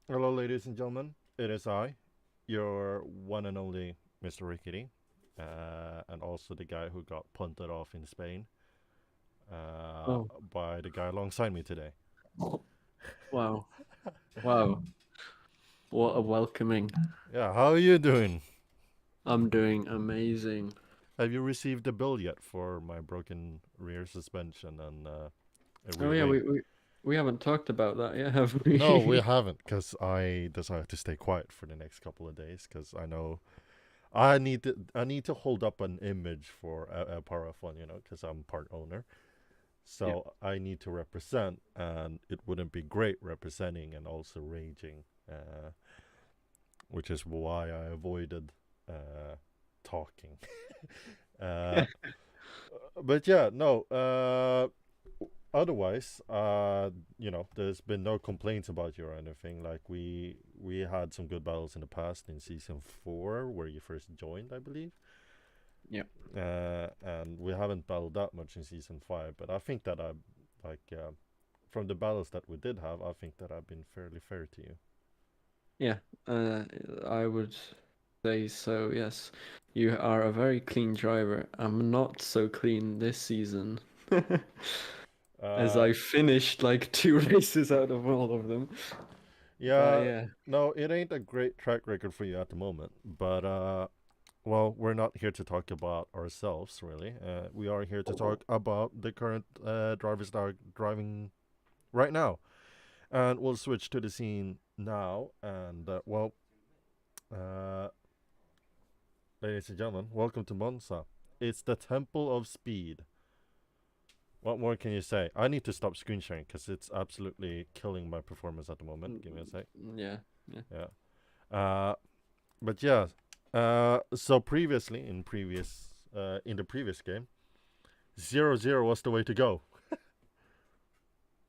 Hello, ladies and gentlemen. It is I, your one and only Mr. Rickety, and also the guy who got punted off in Spain uh, Oh, by the guy alongside me today. wow. Wow. What a welcoming. Yeah, how are you doing? I'm doing amazing. Have you received the bill yet for my broken rear suspension and a Oh rear yeah, wing? we haven't talked about that yet, have No, we we? haven't, because I decided to stay quiet for the next couple of days, because I know I need to hold up an image for a PowerF1, because I'm part owner. Yeah. So I need to represent, and it wouldn't be great representing and also raging, uh, which is why I avoided talking. uh, but yeah, no. Otherwise, there's been no complaints about you or anything. Like we had some good battles in the past in season 4, where you first joined, I believe. Yeah. And we haven't battled that much in season 5. But I think that I like. From the battles that we did have, I think that I've been fairly fair to you. Yeah. Uh, I would say so, yes. You are a very clean driver. I'm not so clean this season. As Uh, I finished like two races out of all of them. But yeah, yeah. no, it ain't a great track record for you at the moment, but well, we're not here to talk about ourselves really. We are here to talk about the current drivers that are driving right now, and we'll switch to the scene now. And uh, ladies and gentlemen, welcome to Monza. It's the Temple of Speed. What more can you say? I need to stop screen sharing because it's absolutely killing my performance at the moment. Mm, Give me a sec. Yeah. Yeah. Yeah. Uh, but yeah. So previously, in the previous game, 0-0 was the way to go.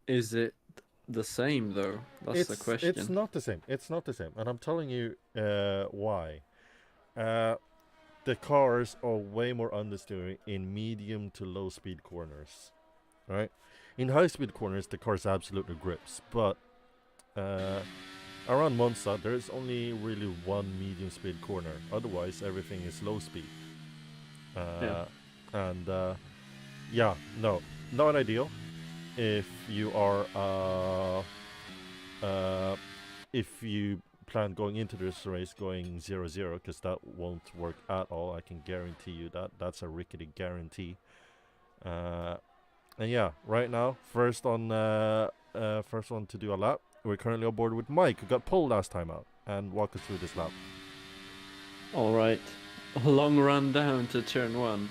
Is it the same though? That's the It's question. not the same. It's not the same, and I'm telling you why. Uh, the cars are way more understeering in medium to low speed corners, right? In high speed corners, the cars absolutely grips, but uh, around Monza, there is only really one medium speed corner. Otherwise, everything is low speed. Yeah. Uh, and yeah, no, not ideal if you are if you plan going into this race going 0-0, because that won't work at all. I can guarantee you that. That's a rickety guarantee. Uh, and yeah, right now, first one to do a lap. We're currently on board with Mike, who got pulled last time out, and walk us through this lap. All right. A long run down to turn one.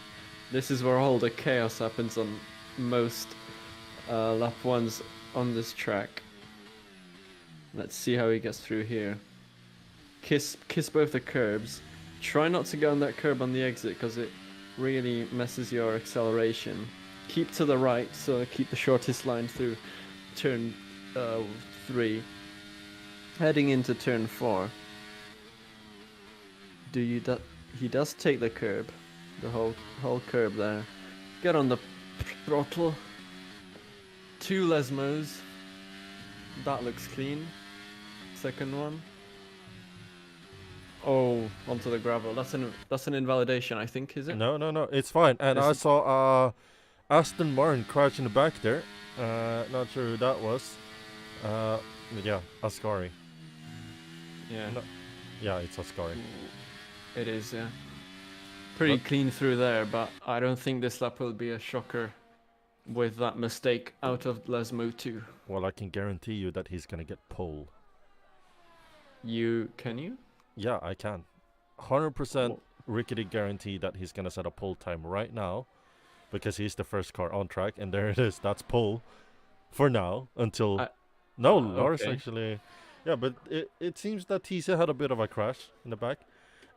This is where all the chaos happens on most lap ones on this track. Let's see how he gets through here. Kiss both the curbs. Try not to go on that curb on the exit because it really messes your acceleration. Keep to the right, so keep the shortest line through turn uh, 3. Heading into turn 4. Do you that he does take the curb, the whole curb there. Get on the throttle. Two Lesmos. That looks clean. Second one. Oh, onto the gravel. That's an invalidation, I think, is it? No, no, no, it's fine. And Is I it? saw Aston Martin crash in the back there. Not sure who that was. But yeah, Ascari. Yeah. No, yeah, it's Ascari. It is, yeah. But Pretty clean through there, but I don't think this lap will be a shocker with that mistake out of Lesmo 2. well, I can guarantee you that he's gonna get pole. Can you? Yeah, I can. 100% Well, rickety guarantee that he's gonna set a pole time right now, because he's the first car on track, and there it is. That's pole for now until. I, No, Lars okay. actually. Yeah, but it seems that TC had a bit of a crash in the back,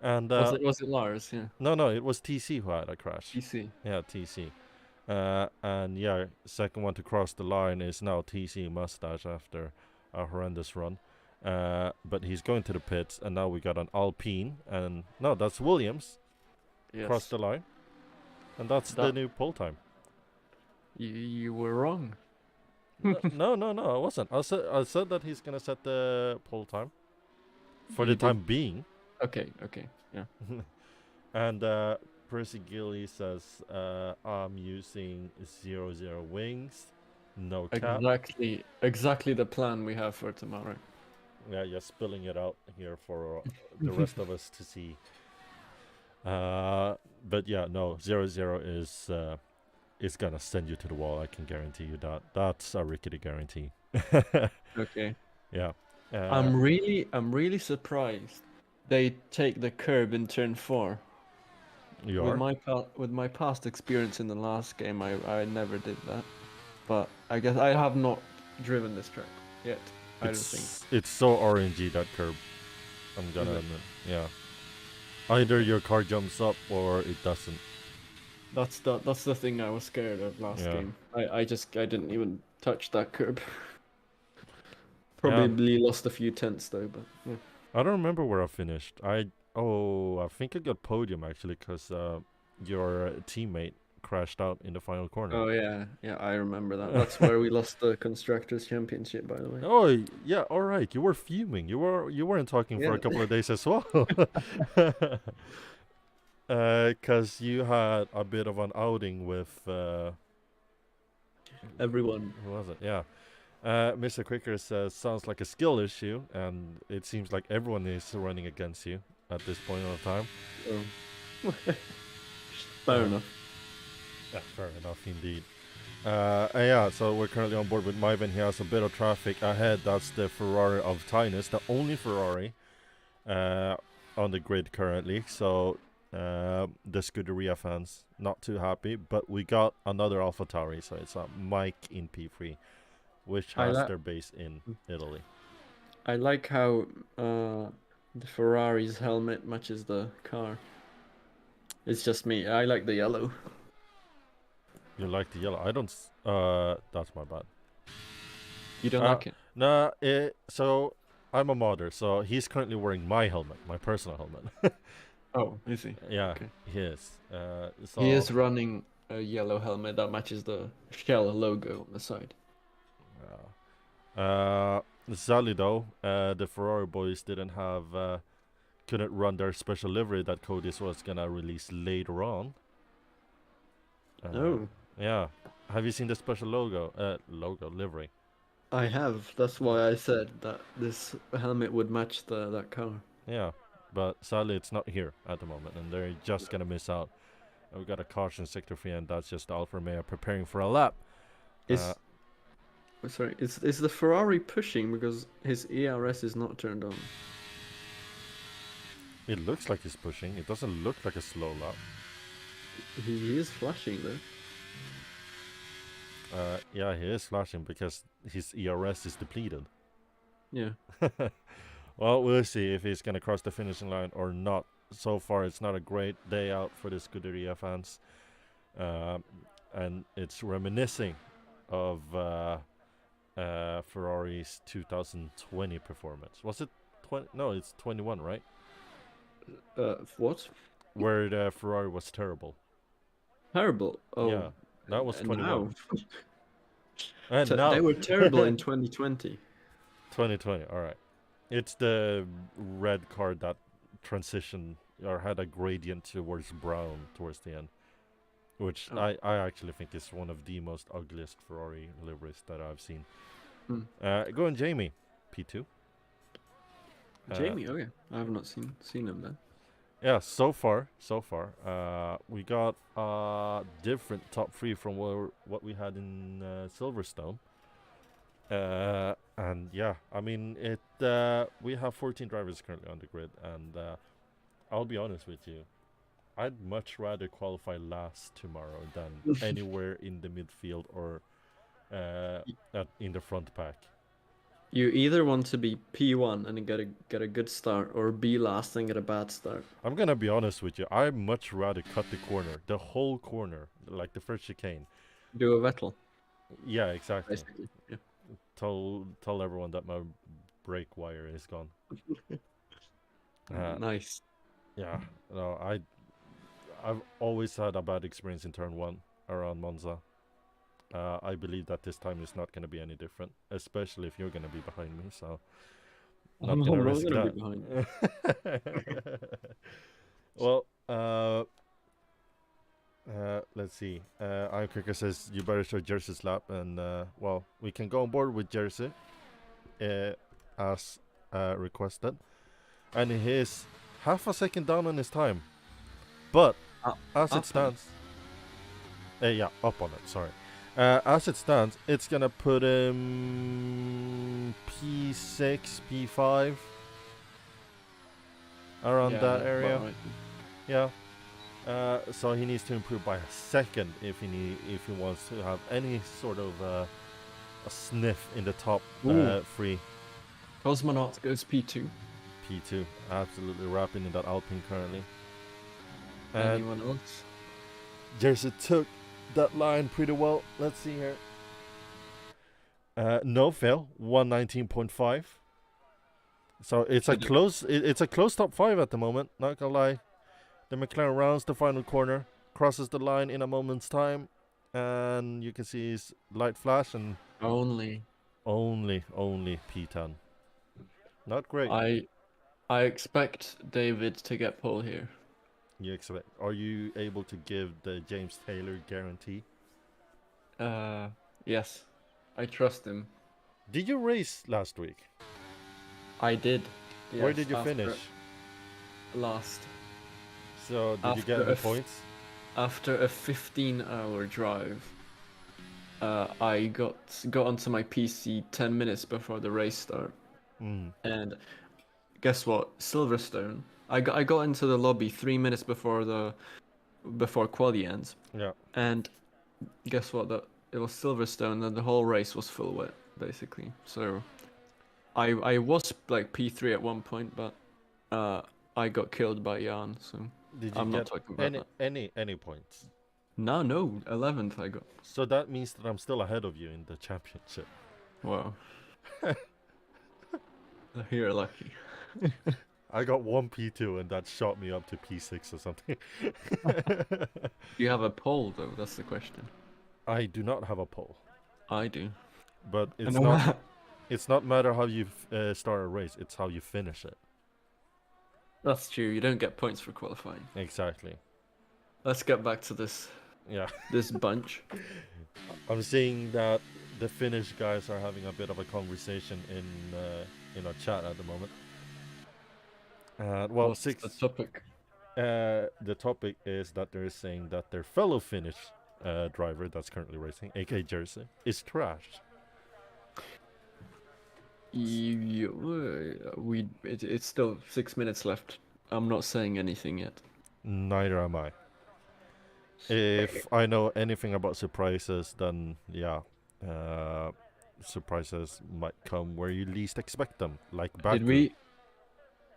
and Was it Lars? Yeah. no, it was TC who had a crash. PC. Yeah, TC. And yeah, second one to cross the line is now TC Mustache after a horrendous run. But he's going to the pits, and now we got an Alpine, and no, that's Williams crossed Yes. the line, and that's the That new pole time. you were wrong. No, no, no, I wasn't. I said that he's gonna set the pole time for the You did. time being. Okay, okay, yeah. And Percy Gilly says, I'm using 0 0 wings, no cap. Exactly the plan we have for tomorrow. Yeah, just spilling it out here for the rest of us to see. But yeah, no, 0 0 is gonna send you to the wall. I can guarantee you that. That's a rickety guarantee. Okay. Yeah. I'm really surprised they take the curb in turn 4. You With are? my past experience in the last game, I never did that. But I guess I have not driven this track yet. I don't think. It's so RNG that curb. I'm Is gonna it? admit. Yeah. Either your car jumps up or it doesn't. That's the thing I was scared of last Yeah. game. I didn't even touch that curb. Yeah. Probably lost a few tenths though, but yeah. I don't remember where I finished. I think I got podium actually because your teammate crashed out in the final corner. Oh yeah, yeah, I remember that. That's where we lost the constructors championship, by the way. Oh yeah, all right. You were fuming. You weren't talking for Yeah, a couple of days as well. Because you had a bit of an outing with everyone. who was it? Yeah. Mr. Quicker says sounds like a skill issue, and it seems like everyone is running against you at this point of time. So. Fair Uh, enough. Yeah, fair enough indeed. And yeah, so we're currently on board with Myven. He has a bit of traffic ahead. That's the Ferrari of Tinus, the only Ferrari on the grid currently. So the Scuderia fans not too happy, but we got another AlphaTauri, so it's a Mike in P3, which I has like their base in Italy. I like how the Ferrari's helmet matches the car. It's just me. I like the yellow. You like the yellow? I don't. That's my bad. You don't like it? Nah. So I'm a modder, so he's currently wearing my helmet, my personal helmet. Oh, I see. Yeah, Okay. he is. He So is running a yellow helmet that matches the Shell logo on the side. sadly though, the Ferrari boys didn't have couldn't run their special livery that Cody's was gonna release later on. Oh, Yeah. Have you seen the special logo livery? I have. That's why I said that this helmet would match that car. Yeah, but sadly it's not here at the moment, and they're just gonna miss out. We got a caution sector free, and that's just Alfa Romeo preparing for a lap. Uh, Is sorry, is the Ferrari pushing because his ERS is not turned on? it looks like he's pushing. It doesn't look like a slow lap. He is flashing though. Yeah, he is flashing because his ERS is depleted. Yeah. Well, we'll see if he's gonna cross the finishing line or not. So far, it's not a great day out for the Scuderia fans, and it's reminiscing of Ferrari's 2020 performance. Was it 20? No, it's 21, right? What? Where the Ferrari was terrible. Terrible. Oh, Yeah, that was 21. now. And They now were terrible in 2020. 2020. All right, it's the red car that transitioned or had a gradient towards brown towards the end, which Oh. I actually think is one of the most ugliest Ferrari liveries that I've seen. Hmm. Go on, Jamie, P2. Jamie, oh yeah, I have not seen him then. Yeah, so far, we got different top three from what we had in Silverstone. And yeah, I mean it. We have 14 drivers currently on the grid, and I'll be honest with you, I'd much rather qualify last tomorrow than anywhere in the midfield or in the front pack. You either want to be P1 and get a good start, or be last and get a bad start. I'm gonna be honest with you. I'd much rather cut the corner, the whole corner, like the first chicane. Do a Vettel, Yeah, exactly. basically. Yeah. Tell everyone that my brake wire is gone. Nice. Yeah, no, I've always had a bad experience in turn one around Monza. I believe that this time is not going to be any different, especially if you're going to be behind me. So not I'm going to not risk gonna be that. behind. Well, let's see. Iron Cricker says you better show Jersey's lap, and well, we can go on board with Jersey, as requested, and he is half a second down on his time, but as it Up on it. stands, yeah, up on it. Sorry. As it stands, it's gonna put him P6, P5, around Yeah, that that's area. about right. Yeah. So he needs to improve by a second if he wants to have any sort of a sniff in the top Ooh. three. Cosmonaut goes P2. P2, absolutely rapping in that Alpine currently. And Anyone else? Jersey took that line pretty well. Let's see here. No fail, 119.5. So it's a close. It's a close top 5 at the moment. Not gonna lie. The McLaren rounds the final corner, crosses the line in a moment's time, and you can see his light flash and Only. only P10. Not great. I expect David to get pole here. You expect? Are you able to give the James Taylor guarantee? Yes. I trust him. Did you race last week? I did. Where Yes, did you after finish? Last. So did you get After any points? After a 15-hour drive, I got onto my PC 10 minutes before the race start. And guess what? Silverstone. I got into the lobby 3 minutes before quali ends. Yeah. And guess what? It was Silverstone, and the whole race was full wet, basically. So I was like P3 at one point, but I got killed by Jan. So Did you I'm not get talking about any points? No, 11th I got. So that means that I'm still ahead of you in the championship. Wow. You're lucky. I got one P2 and that shot me up to P6 or something. You have a pole though, that's the question. I do not have a pole, I do. but it's not matter how you start a race, it's how you finish it. That's true, you don't get points for qualifying. Exactly. Let's get back to this. Yeah. This bunch. I'm seeing that the Finnish guys are having a bit of a conversation in our chat at the moment. Well, What's the topic? The topic is that they're saying that their fellow Finnish driver that's currently racing, aka Jersey, is trash. It's still 6 minutes left. I'm not saying anything yet. Neither am I. If I know anything about surprises, then yeah, surprises might come where you least expect them, like Baku.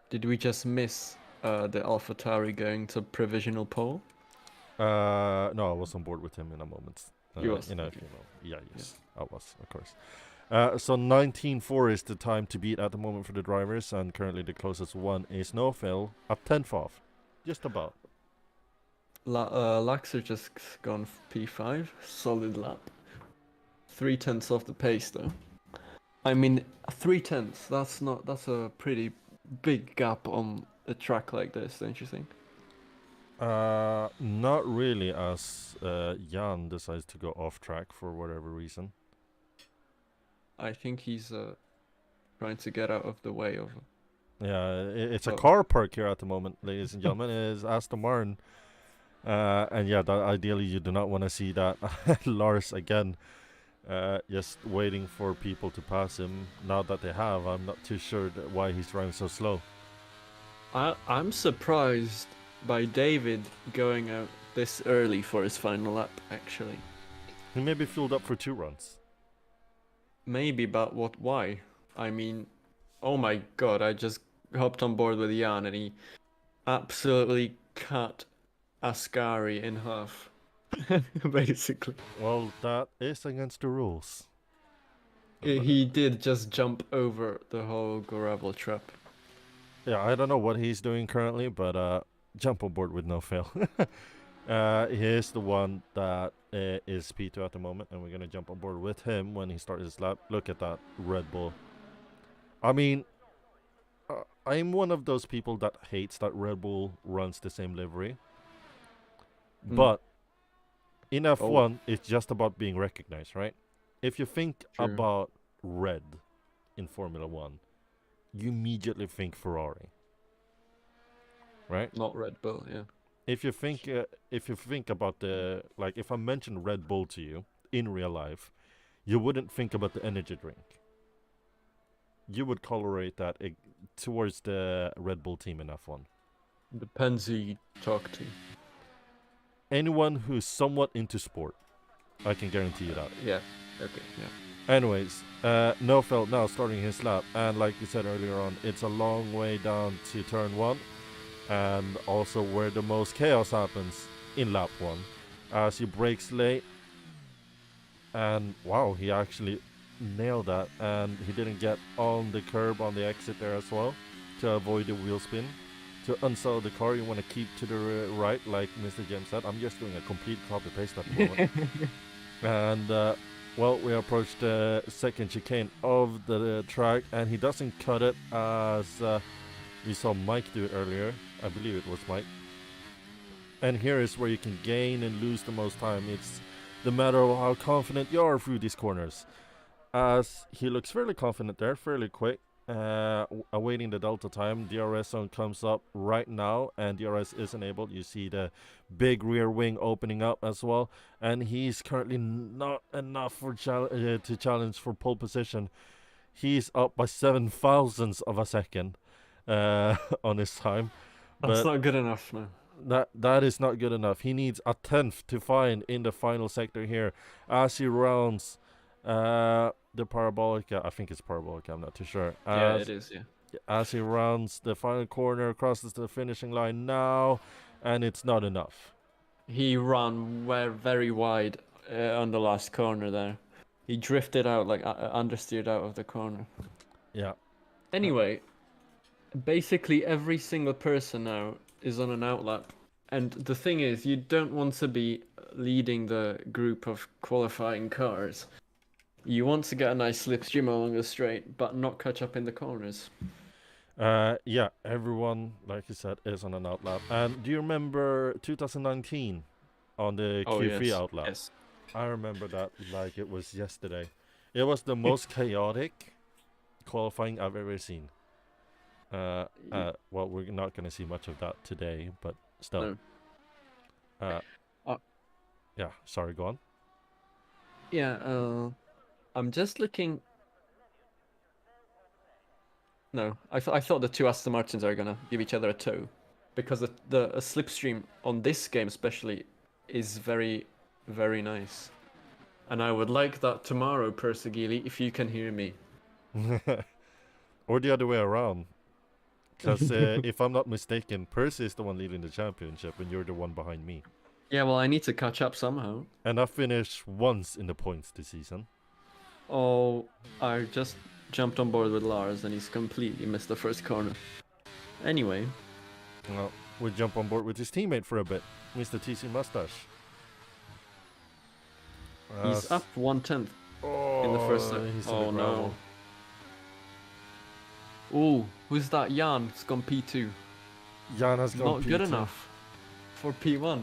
Did we just miss the AlphaTauri going to provisional pole? No, I was on board with him in a moment. You was? In a Okay. few moments. Yeah, yes, I was, of course. So 19.4 is the time to beat at the moment for the drivers, and currently the closest one is Nofil at 10th off, just about. Laxer just gone P5, solid lap. 3/10 off the pace though. I mean, 3/10. That's a pretty big gap on a track like this, don't you think? Not really, as Jan decides to go off track for whatever reason. I think he's trying to get out of the way of. Yeah, it's a car park here at the moment, ladies and gentlemen. It is Aston Martin. And yeah, ideally you do not want to see that Lars again, just waiting for people to pass him. Now that they have, I'm not too sure why he's driving so slow. I'm surprised by David going out this early for his final lap, actually. He may be filled up for 2 runs. Maybe, but why? I mean, oh my god, I just hopped on board with Jan and he absolutely cut Ascari in half. Basically. Well, that is against the rules. He did just jump over the whole gravel trap. Yeah, I don't know what he's doing currently, but jump on board with no fail. He is the one that is P2 at the moment, and we're gonna jump on board with him when he starts his lap. Look at that Red Bull. I mean, I'm one of those people that hates that Red Bull runs the same livery. But in F1, it's just about being recognized, right? If you think about red in Formula 1, you immediately think Ferrari, right? Not Red Bull, yeah. If you think about if I mention Red Bull to you in real life, you wouldn't think about the energy drink. You would colorate that towards the Red Bull team in F1. Depends who you talk to. Anyone who's somewhat into sport, I can guarantee you that. Yeah. Okay. Yeah. Anyways, Nofeld now starting his lap, and like you said earlier on, it's a long way down to turn 1, and also where the most chaos happens in lap 1, as he brakes late, and wow, he actually nailed that, and he didn't get on the curb on the exit there as well to avoid the wheel spin. To unsettle the car, you want to keep to the right, like Mr. James said. I'm just doing a complete copy-paste at the moment. And well, we approached the second chicane of the track, and he doesn't cut it as we saw Mike do it earlier. I believe it was Mike. And here is where you can gain and lose the most time. It's the matter of how confident you are through these corners. As he looks fairly confident there, fairly quick. Awaiting the delta time. DRS zone comes up right now, and DRS is enabled. You see the big rear wing opening up as well, and he's currently not enough for to challenge for pole position. He's up by 7,000ths of a second on his time. That's not good enough, no. That is not good enough. He needs a 10th to find in the final sector here as he rounds the Parabolica. I think it's Parabolica, I'm not too sure. Yeah, it is, yeah. As he rounds the final corner, crosses the finishing line now, and it's not enough. He ran very wide on the last corner there. He drifted out, like understeered out of the corner. Yeah. Anyway, basically every single person now is on an outlap. And the thing is, you don't want to be leading the group of qualifying cars. You want to get a nice slipstream along the straight, but not catch up in the corners. Yeah, everyone, like you said, is on an outlap. And do you remember 2019 on the Q3 outlap? Yes. I remember that like it was yesterday. It was the most chaotic qualifying I've ever seen. Well, we're not going to see much of that today, but still. No. Yeah, sorry, go on. Yeah, I'm just looking. No, I thought the two Aston Martins are gonna give each other a tow, because the slipstream on this game especially is very, very nice, and I would like that tomorrow, Persegili, if you can hear me. Or the other way around, because if I'm not mistaken, Percy is the one leading the championship, and you're the one behind me. Yeah, well, I need to catch up somehow. And I finished once in the points this season. Oh, I just jumped on board with Lars and he's completely missed the first corner. Anyway. Well, we'll jump on board with his teammate for a bit, Mr. TC Mustache. He's up 1/10 in the first set. Oh no. Oh, who's that? Jan has gone P2. Jan has gone P2. Not good enough for P1.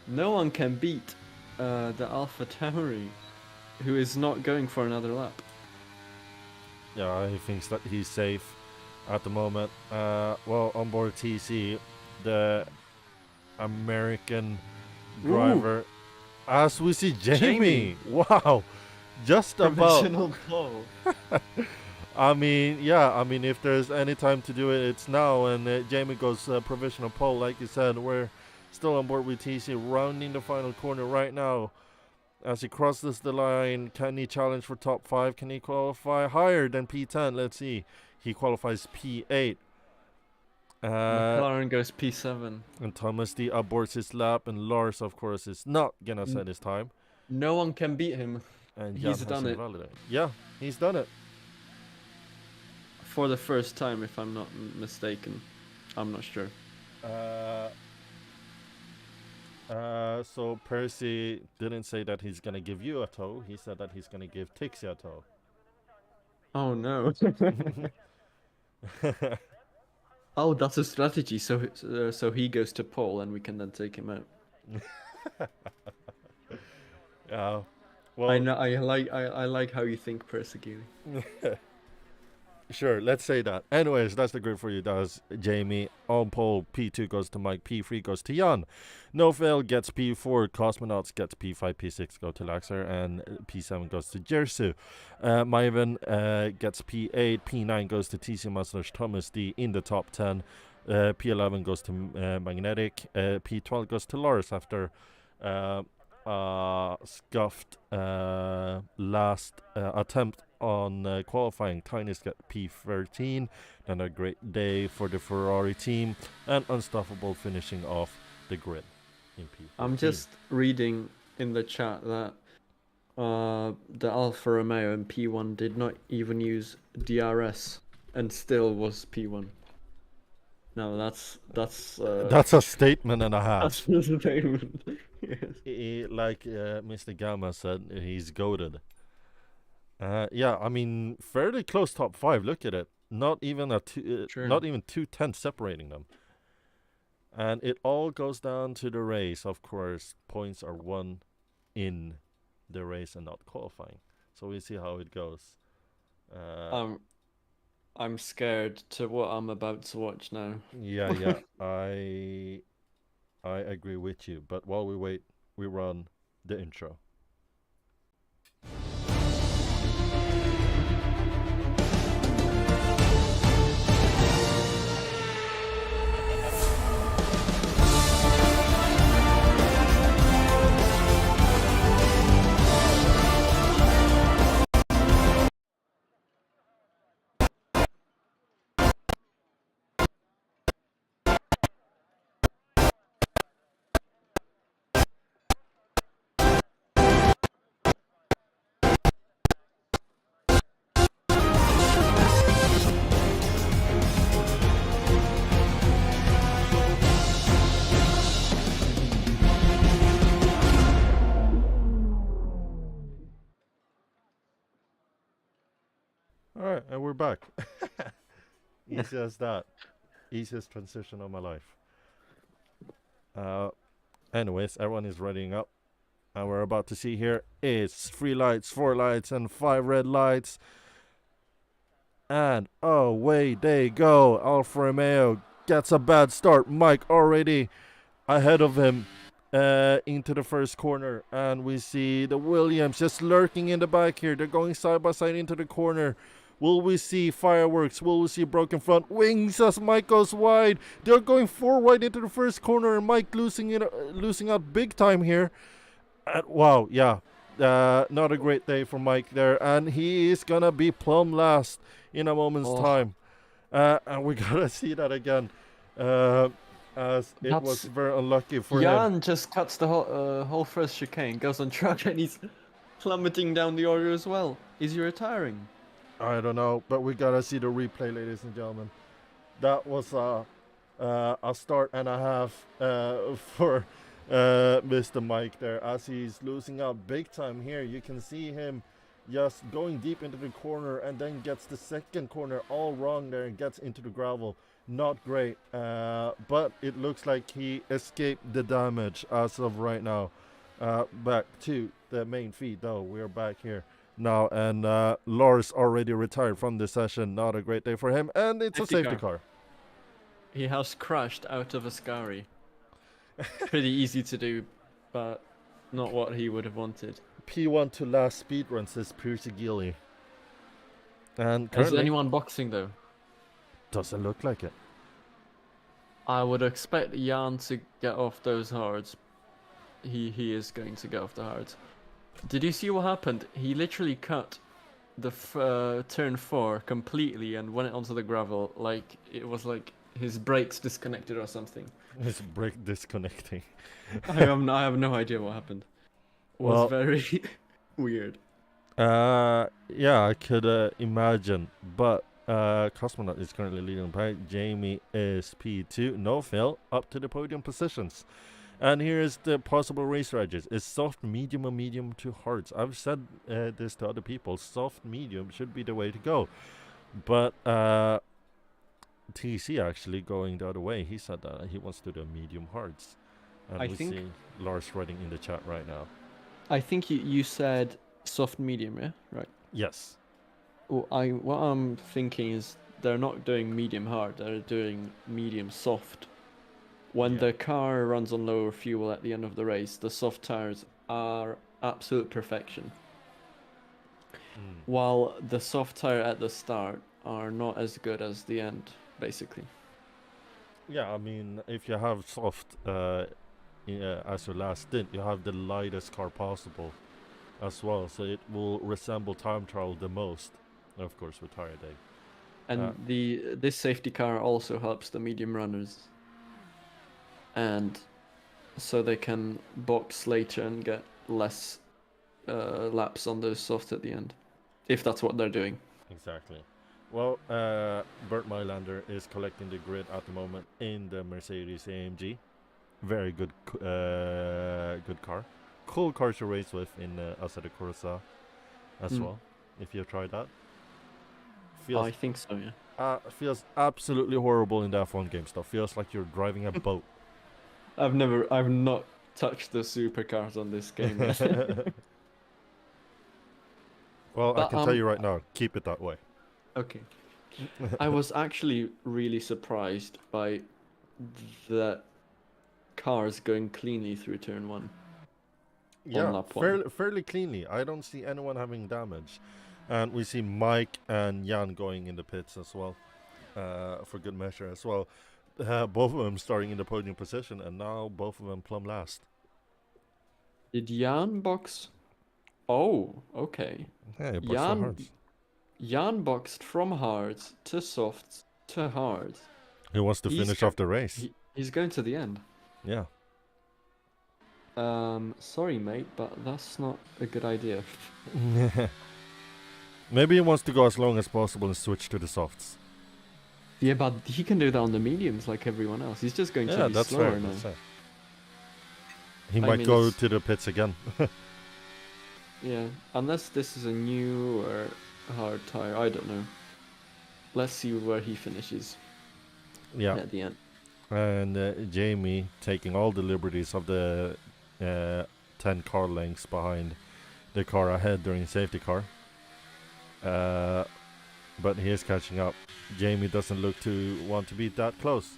No one can beat the Alpha Tauri, who is not going for another lap. Yeah, he thinks that he's safe at the moment. Well, on board TC, the American driver, as we see Jamie. Wow, just Provisional pole. I mean, yeah, I mean, if there's any time to do it, it's now. And Jamie goes provisional pole, like you said. We're still on board with TC, rounding the final corner right now. As he crosses the line, can he challenge for top 5? Can he qualify higher than P10? Let's see. He qualifies P8. McLaren goes P7. And Thomas D aborts his lap, and Lars, of course, is not gonna set his time. No one can beat him. And he's done it. Yeah, he's done it. For the first time, if I'm not mistaken. I'm not sure. So Percy didn't say that he's gonna give you a tow. He said that he's gonna give Tixie a tow. Oh no. Oh, that's a strategy. So he goes to pole, and we can then take him out. Yeah. I Well, know. I like how you think, Perseguili. sure, let's say that. Anyways, that's the grid for you. That's Jamie. On pole, P2 goes to Mike, P3 goes to Jan. No fail gets P4, Cosmonauts gets P5, P6 go to Laxer, and P7 goes to Jersu. Myven gets P8, P9 goes to TC Masters Thomas D in the top 10. P11 goes to Magnetic. P12 goes to Lars after scuffed last attempt on qualifying. Tiny's got P13. Then a great day for the Ferrari team, and Unstoppable finishing off the grid in P14. I'm just reading in the chat that the Alfa Romeo in P1 did not even use DRS and still was P1. No, that's that's a statement and a half. that's a statement. Yes. Like Mr. Gamma said, he's goated. Yeah, I mean, fairly close top 5. Look at it. Not even not even 2 tenths separating them. And it all goes down to the race. Of course, points are won in the race and not qualifying. So we'll see how it goes. I'm scared to what I'm about to watch now. Yeah, I agree with you. But while we wait, we run the intro. Alright, and we're back. Easy as that. Easiest transition of my life. Anyways, everyone is readying up. And we're about to see here is 3 lights, 4 lights, and 5 red lights. And away they go. Alfa Romeo gets a bad start. Mike already ahead of him into the first corner. And we see the Williams just lurking in the back here. They're going side by side into the corner. Will we see fireworks? Will we see broken front wings as Mike goes wide? They're going 4 wide into the first corner, and Mike losing out big time here. Wow, yeah. Not a great day for Mike there, and he is gonna be plumb last in a moment's time. And we gotta see that again, as it was very unlucky for him. Jan just cuts the whole first chicane, goes on track, and he's plummeting down the order as well. Is he retiring? I don't know, but we gotta see the replay, ladies and gentlemen. That was a start and a half for Mr. Mike there, as he's losing out big time here. You can see him just going deep into the corner, and then gets the second corner all wrong there and gets into the gravel. Not great, but it looks like he escaped the damage as of right now. Back to the main feed though. We're back here now, and Lars already retired from the session. Not a great day for him, and it's a safety car. He has crashed out of a Ascari. Pretty easy to do, but not what he would have wanted. P1 to last speedrun, says Percy Gilly. And is anyone boxing though? Doesn't look like it. I would expect Jan to get off those hards. He is going to get off the hards. Did you see what happened? He literally cut the turn 4 completely and went onto the gravel like it was like his brakes disconnected or something. His brake disconnecting. I have no idea what happened. It was very weird. Yeah, I could imagine. But Cosmonaut is currently leading the pack. Jamie is P2. No fail up to the podium positions. And here's the possible race strategies. It's soft, medium, or medium to hards. I've said this to other people. Soft, medium should be the way to go. But TC actually going the other way. He said that he wants to do medium hards. And I we think- see Lars writing in the chat right now. I think you said soft medium, yeah? Right. Yes. What I'm thinking is they're not doing medium hard, they're doing medium soft. When Yeah. the car runs on lower fuel at the end of the race, the soft tires are absolute perfection. While the soft tire at the start are not as good as the end, basically. Yeah, I mean, if you have soft as your last stint, you have the lightest car possible as well, so it will resemble time trial the most, of course, with tire day. And this safety car also helps the medium runners. And so they can box later and get less laps on those soft at the end. If that's what they're doing. Exactly. Well, Bert Mylander is collecting the grid at the moment in the Mercedes AMG. Very good good car. Cool car to race with in Assetto Corsa as well, if you've tried that. I think so, yeah. Feels absolutely horrible in the F1 game stuff. Feels like you're driving a boat. I've not touched the supercars on this game. Well, I But, can tell you right now, keep it that way. Okay. I was actually really surprised by the cars going cleanly through turn 1. Yeah, lap one. fairly cleanly. I don't see anyone having damage. And we see Mike and Jan going in the pits as well, for good measure as well. Both of them starting in the podium position, and now both of them plumb last. Did Jan box? Oh, okay. Yeah, he boxed for hards. Jan boxed from hards to softs to hards. He wants to finish off the race. He's going to the end. Yeah. Sorry, mate, but that's not a good idea. Maybe he wants to go as long as possible and switch to the softs. Yeah, but he can do that on the mediums like everyone else. He's just going to be slower now. That's fair. He might go to the pits again. Yeah, unless this is a new or hard tire, I don't know. Let's see where he finishes. Yeah. At the end. And Jamie taking all the liberties of the 10 car lengths behind the car ahead during safety car. But he is catching up. Jamie doesn't look to want to be that close.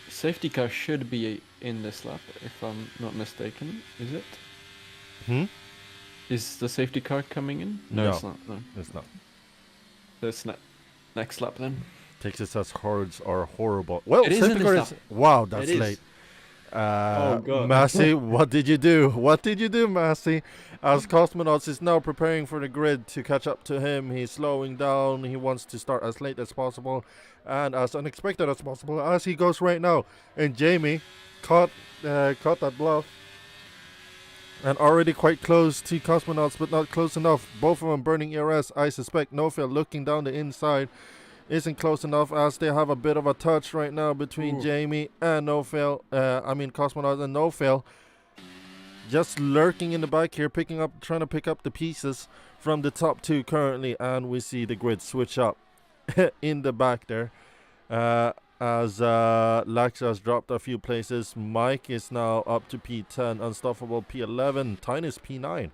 Safety car should be in this lap, if I'm not mistaken. Is it? Is the safety car coming in? No, it's not. No, it's not. So it's next lap then. Texas says hards are horrible. Well, it safety car is. Wow, that's late. Oh god. Massey, what did you do? What did you do, Massey? As Cosmonauts is now preparing for the grid to catch up to him, he's slowing down. He wants to start as late as possible and as unexpected as possible, as he goes right now. And Jamie caught that bluff. And already quite close to Cosmonauts, but not close enough. Both of them burning ERS. I suspect Nofil looking down the inside isn't close enough, as they have a bit of a touch right now between Jamie and Nofil. Cosmonauts and Nofil. Just lurking in the back here, trying to pick up the pieces from the top two currently. And we see the grid switch up in the back there. As Lax has dropped a few places. Mike is now up to P10, Unstoppable P11, Tinus P9.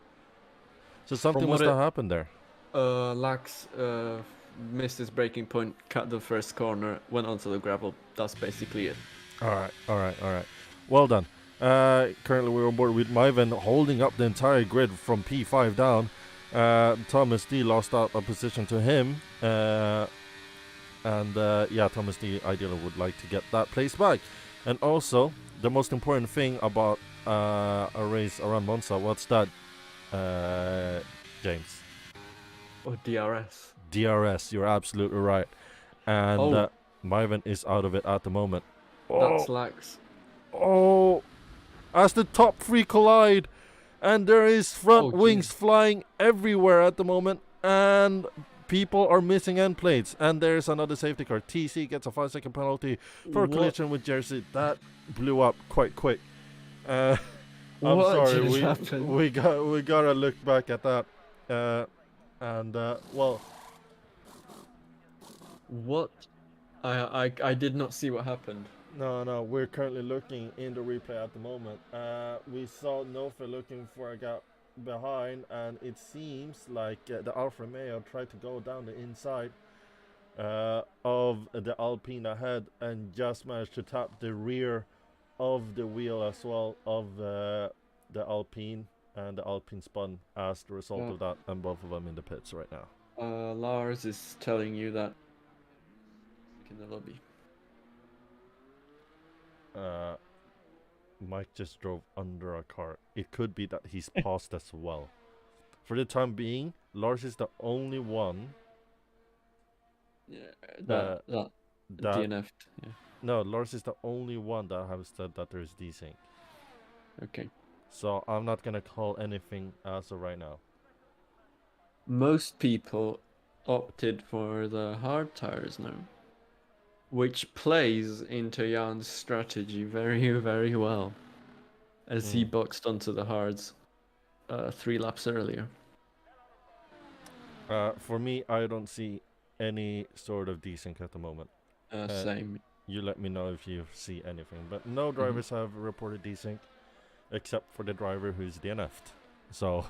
So something must have happened there. Lax missed his braking point, cut the first corner, went onto the gravel. That's basically it. All right. Well done. Currently we're on board with Myven holding up the entire grid from P5 down. Thomas D lost out a position to him. Thomas D ideally would like to get that place back. And also, the most important thing about a race around Monza, what's that, James? Oh, DRS. DRS, you're absolutely right. And Myven is out of it at the moment. That's Lax. Oh, as the top three collide, and there is front wings flying everywhere at the moment, and People are missing end plates, and there's another safety car. TC gets a 5-second penalty for a collision with Jersey. That blew up quite quick. I'm What sorry, just we happened? we gotta look back at that, well, What? I did not see what happened. no, we're currently looking in the replay at the moment. We saw Nofa looking for a gap behind, and it seems like the Alfa Romeo tried to go down the inside of the Alpine ahead and just managed to tap the rear of the wheel as well of the Alpine, and the Alpine spun as the result of that, and both of them in the pits right now. Lars is telling you that in the lobby. Mike just drove under a car. It could be that he's paused as well. For the time being, Lars is the only one. Yeah, that DNF'd. Yeah. No, Lars is the only one that have said that there's desync. Okay. So I'm not gonna call anything as of right now. Most people opted for the hard tires now, which plays into Jan's strategy very, very well, as he boxed onto the hards 3 laps earlier. For me, I don't see any sort of desync at the moment. Same. You let me know if you see anything. But no drivers have reported desync, except for the driver who's DNF'd. So,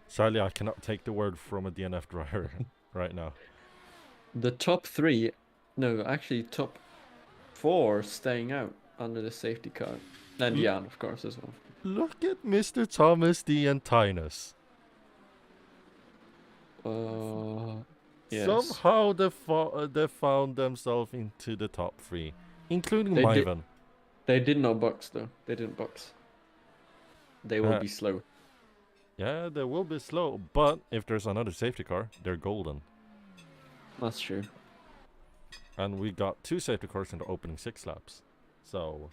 sadly, I cannot take the word from a DNF driver right now. The top 3, no, actually top 4 staying out under the safety car. And Jan, of course, as well. Look at Mr. Thomas D and Tinus. Yes. Somehow they found themselves into the top 3, including Myvan. They did not box though. They didn't box. They will be slow. Yeah, they will be slow, but if there's another safety car, they're golden. That's true. And we got 2 safety cars in the opening 6 laps. So,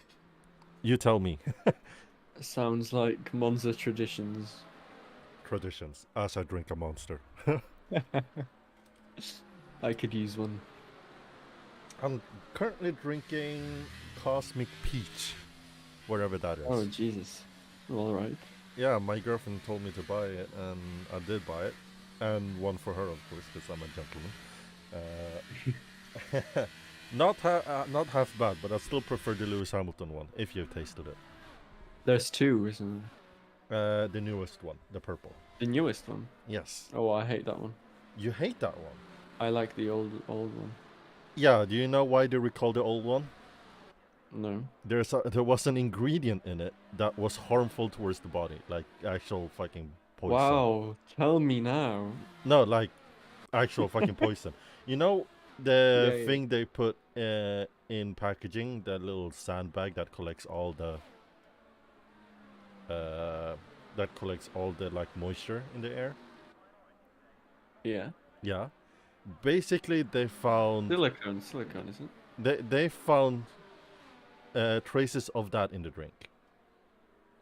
you tell me. Sounds like Monza traditions. Traditions, as I drink a monster. I could use one. I'm currently drinking Cosmic Peach, whatever that is. Oh, Jesus. All right. Yeah, my girlfriend told me to buy it, and I did buy it. And one for her, of course, because I'm a gentleman. Not half bad, but I still prefer the Lewis Hamilton one, if you've tasted it. There's 2, isn't there? The newest one, the purple. The newest one? Yes. Oh, I hate that one. You hate that one? I like the old one. Yeah, do you know why they recall the old one? No. There was an ingredient in it that was harmful towards the body, like actual fucking poison. Wow, tell me now. No, like actual fucking poison. You know the thing they put in packaging, that little sandbag that collects all the like moisture in the air? Yeah. Yeah. Basically, they found Silicone, isn't it? They found traces of that in the drink.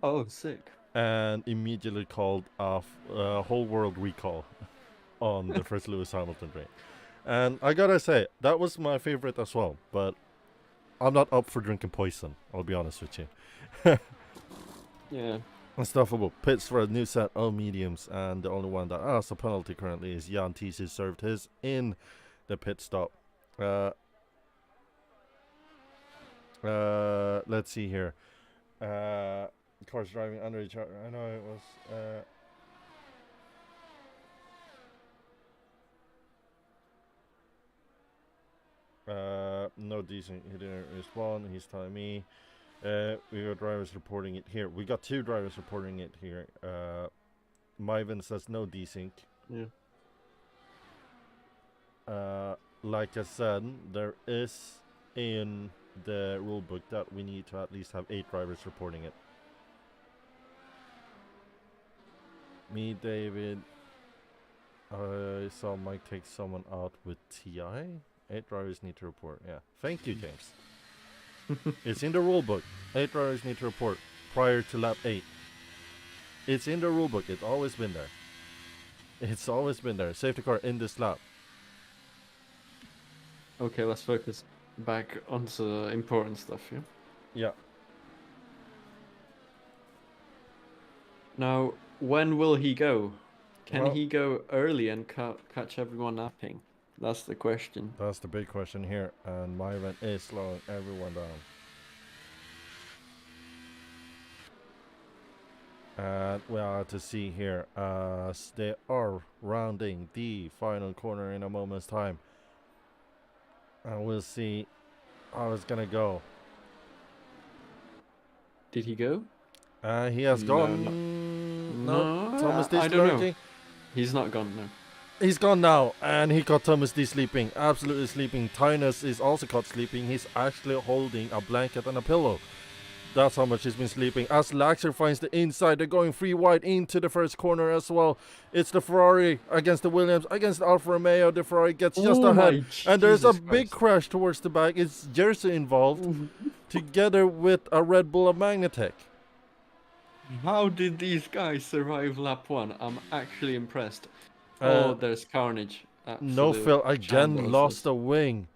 Oh, sick. And immediately called off a whole world recall on the first Lewis Hamilton drink. And I gotta say, that was my favorite as well. But I'm not up for drinking poison, I'll be honest with you. Yeah. Unstoppable pits for a new set of mediums, and the only one that has a penalty currently is Jan Tisi, served his in the pit stop. Let's see here. Cars driving under each other. I know it was. No decent. He didn't respond. He's telling me. We got drivers reporting it here. We got 2 drivers reporting it here. Myvan says no desync. Yeah. Like I said, there is in the rule book that we need to at least have 8 drivers reporting it. Me, David. I saw Mike take someone out with TI. 8 drivers need to report. Yeah. Thank you, James. It's in the rule book. 8 drivers need to report prior to lap 8. It's in the rule book. It's always been there. It's always been there. Safety car in this lap. Okay, let's focus back onto the important stuff here. Yeah. Now, when will he go? Can Well, he go early and catch everyone napping? That's the question. that's the big question here, and my event is slowing everyone down. And we are to see here as they are rounding the final corner in a moment's time. And we'll see how it's gonna go. Did he go? He has No, gone. No, Thomas D I don't know. lurking. He's not gone, no. He's gone now, and he caught Thomas D sleeping, absolutely sleeping. Tynus is also caught sleeping. He's actually holding a blanket and a pillow. That's how much he's been sleeping. As Laxer finds the inside, they're going free wide into the first corner as well. It's the Ferrari against the Williams, against the Alfa Romeo. The Ferrari gets just ahead, and there's a big crash towards the back. It's Jersey involved, together with a Red Bull of Magnatech. How did these guys survive lap 1? I'm actually impressed. There's carnage. No Phil again lost a wing.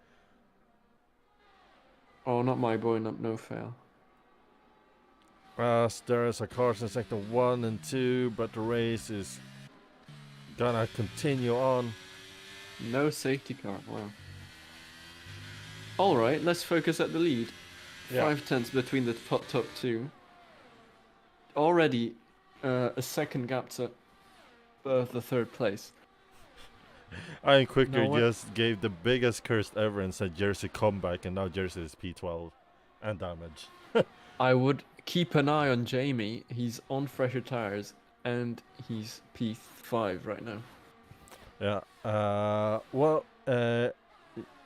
Oh, not my boy, not no fail. As there's a cars in sector 1 and 2, but the race is gonna continue on. No safety car, wow. Alright, let's focus at the lead. Yeah. 5/10 between the top two. Already a second gap to the third place. Iron Quicker just gave the biggest curse ever and said Jersey comeback, and now Jersey is P12 and damage. I would keep an eye on Jamie. He's on fresher tires and he's P5 right now. Yeah.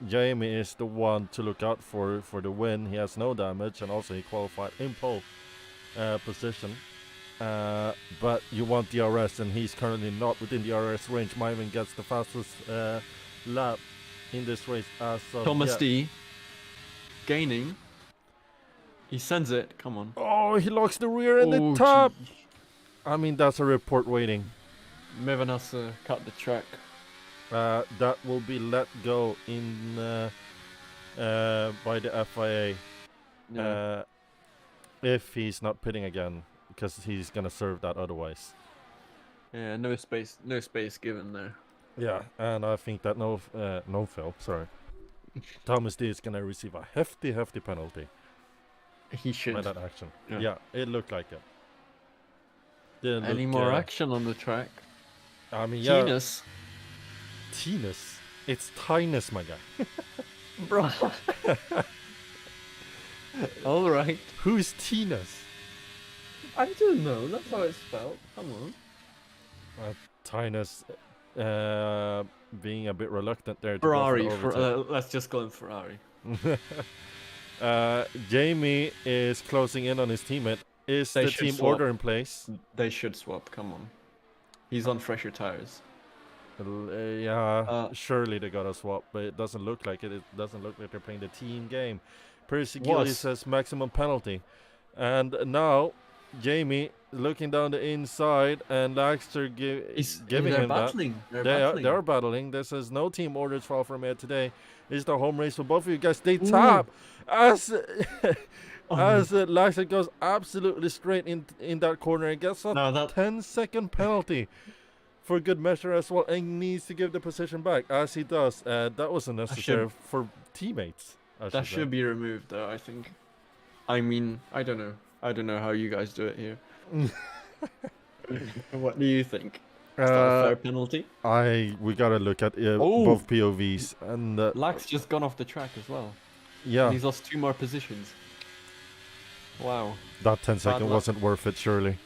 Jamie is the one to look out for the win. He has no damage, and also he qualified in pole position. But you want DRS, and he's currently not within the DRS range. Myman gets the fastest lap in this race as of Thomas D gaining. He sends it. Come on. Oh, he locks the rear and the top. Geez. I mean, that's a report waiting. Mevan has to cut the track. That will be let go in by the FIA. Yeah. If he's not pitting again, because he's gonna serve that otherwise. Yeah, no space given there. Yeah, and I think that no Phil, sorry. Thomas D is gonna receive a hefty penalty. He should. By that action. Yeah, it looked like it. Any more action on the track? I mean, Tinus. Tinus? It's Tinus, my guy. Bro. Alright. Who's Tinus? I don't know. That's how it's spelled. Come on. Tinus being a bit reluctant there. Ferrari. Let's just call him Ferrari. Jamie is closing in on his teammate. Is the team order in place? They should swap. Come on. He's on fresher tires. Surely they gotta swap, but it doesn't look like it. It doesn't look like they're playing the team game. Percy Gilly says maximum penalty. And now, Jamie looking down the inside, and Laxter giving him battling. that. They're battling. This is no team orders for Alfa Romeo today. It's the home race for both of you guys. They tap as Laxter goes absolutely straight in that corner and gets a 10-second penalty for good measure as well, and needs to give the position back as he does. That wasn't necessary for teammates. That should be removed, though. I think. I mean, I don't know. I don't know how you guys do it here. What do you think? Is that a fair penalty? We gotta look at both POVs, and Lax just gone off the track as well. Yeah. And he's lost 2 more positions. Wow. That 10-second wasn't worth it, surely.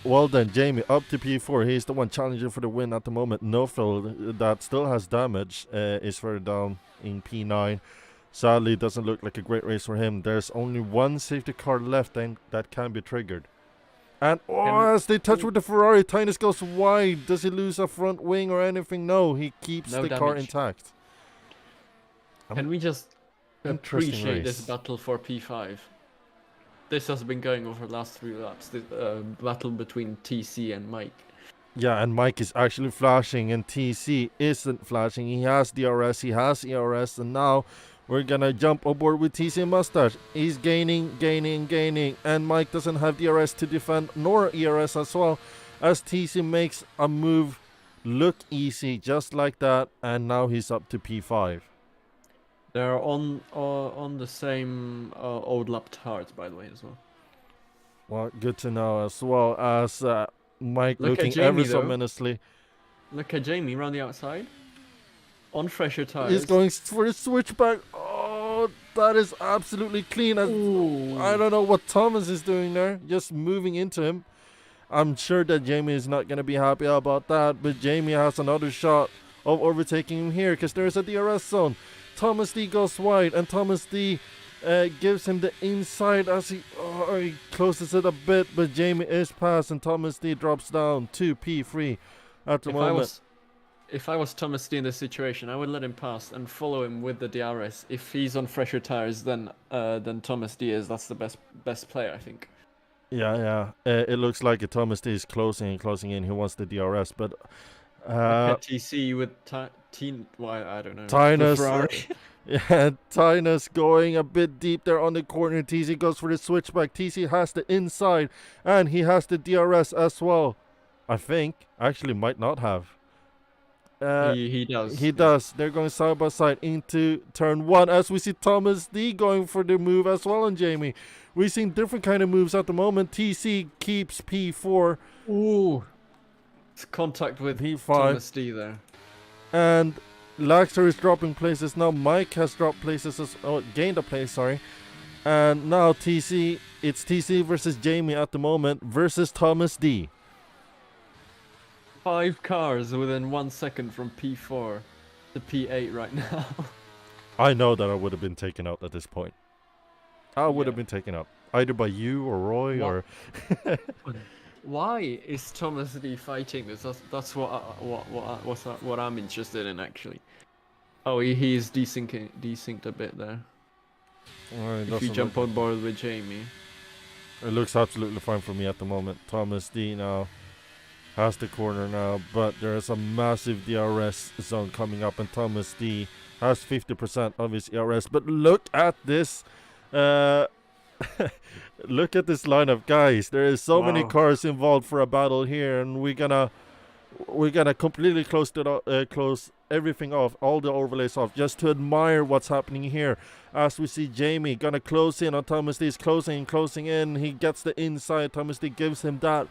Well then, Jamie up to P4. He's the one challenging for the win at the moment. Nofil, that still has damage, is further down in P9. Sadly, it doesn't look like a great race for him. There's only one safety car left and that can be triggered. And as they touch with the Ferrari, Tinus goes wide. Does he lose a front wing or anything? No, he keeps the car intact. Can we just appreciate this battle for P5? This has been going over the last 3 laps. The battle between TC and Mike. Yeah, and Mike is actually flashing, and TC isn't flashing. He has DRS, he has ERS, and now we're gonna jump aboard with TC and Mustache. He's gaining, and Mike doesn't have DRS to defend, nor ERS as well, as TC makes a move look easy, just like that, and now he's up to P5. They're on the same old lap tarts, by the way, as well. Well, good to know, as well as Mike Look at looking Jamie, ever so though. menacingly. Look at Jamie around the outside. On fresher tires. He's going for the switchback. Oh, that is absolutely clean. I don't know what Thomas is doing there, just moving into him. I'm sure that Jamie is not going to be happy about that, but Jamie has another shot of overtaking him here because there's a DRS zone. Thomas D goes wide, and Thomas D gives him the inside as he closes it a bit, but Jamie is past, and Thomas D drops down to P3 at the moment. If I was Thomas D in this situation, I would let him pass and follow him with the DRS. If he's on fresher tires, then Thomas D is. That's the best player, I think. Yeah. It looks like Thomas D is closing in. He wants the DRS, but TC with I don't know. Tynus. Yeah, Tynus going a bit deep there on the corner. TC goes for the switchback. TC has the inside, and he has the DRS as well. I think. Actually, might not have. He does. He does. They're going side by side into turn 1 as we see Thomas D going for the move as well on Jamie. We've seen different kind of moves at the moment. TC keeps P4. Ooh. It's contact with P5. Thomas D there. And Laxter is dropping places. Now Mike has dropped places, gained a place, sorry. And now it's TC versus Jamie at the moment versus Thomas D. 5 cars within 1 second from P4 to P8 right now. I know that I would have been taken out at this point. I would have been taken out either by you or Roy or. Why is Thomas D fighting this? That's what I'm interested in actually. Oh, he's desynced a bit there. If you jump on board with Jamie. It looks absolutely fine for me at the moment. Thomas D now has the corner now, but there is a massive DRS zone coming up, and Thomas D has 50% of his ERS. But look at this. Look at this lineup, guys. There is so many cars involved for a battle here, and we're gonna completely close everything off, all the overlays off, just to admire what's happening here. As we see Jamie gonna close in on Thomas D. He's closing in. He gets the inside. Thomas D gives him that,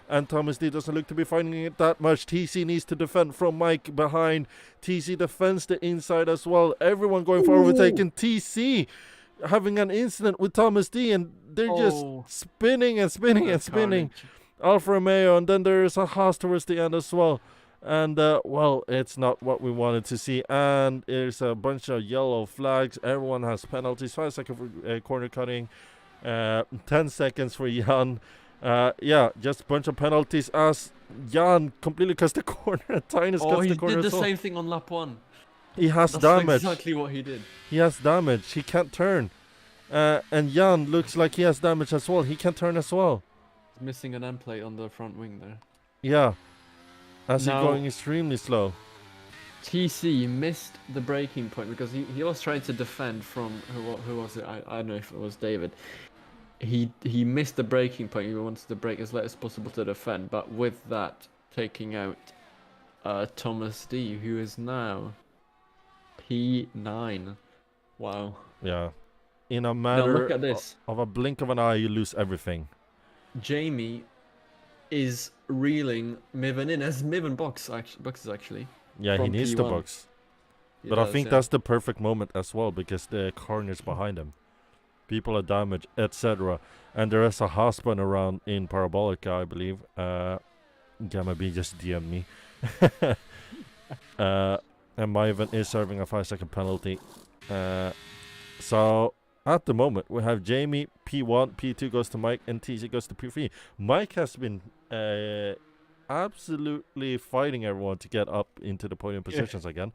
and Thomas D doesn't look to be finding it that much. TC needs to defend from Mike behind. TC defends the inside as well. Everyone going for overtaking. TC having an incident with Thomas D, and they're just spinning. Alfa Romeo, and then there is a Haas towards the end as well. And, it's not what we wanted to see. And there's a bunch of yellow flags. Everyone has penalties. 5 seconds for corner cutting. 10 seconds for Jan. Just a bunch of penalties as Jan completely cuts the corner. Tynus cuts the corner. He did the same thing on lap 1. He has That's damage. Exactly what he did. He has damage. He can't turn. And Jan looks like he has damage as well. He can't turn as well. He's missing an end plate on the front wing there. Yeah. As he's going extremely slow. TC missed the braking point because he was trying to defend from who was it? I don't know if it was David. He missed the braking point. He wanted to brake as late as possible to defend, but with that taking out Thomas D, who is now P9. Wow. Yeah. In a matter look at this. Of a blink of an eye, you lose everything. Jamie is reeling Miven in as Miven boxes actually. Yeah, he needs P1. the box. But I think that's the perfect moment as well, because the corner's behind him. People are damaged, etc. And there is a husband around in Parabolica, I believe. Gamma B just DM'd me. And my event is serving a 5-second penalty. So at the moment we have Jamie P1, P2 goes to Mike, and TC goes to P3. Mike has been absolutely fighting everyone to get up into the podium positions again,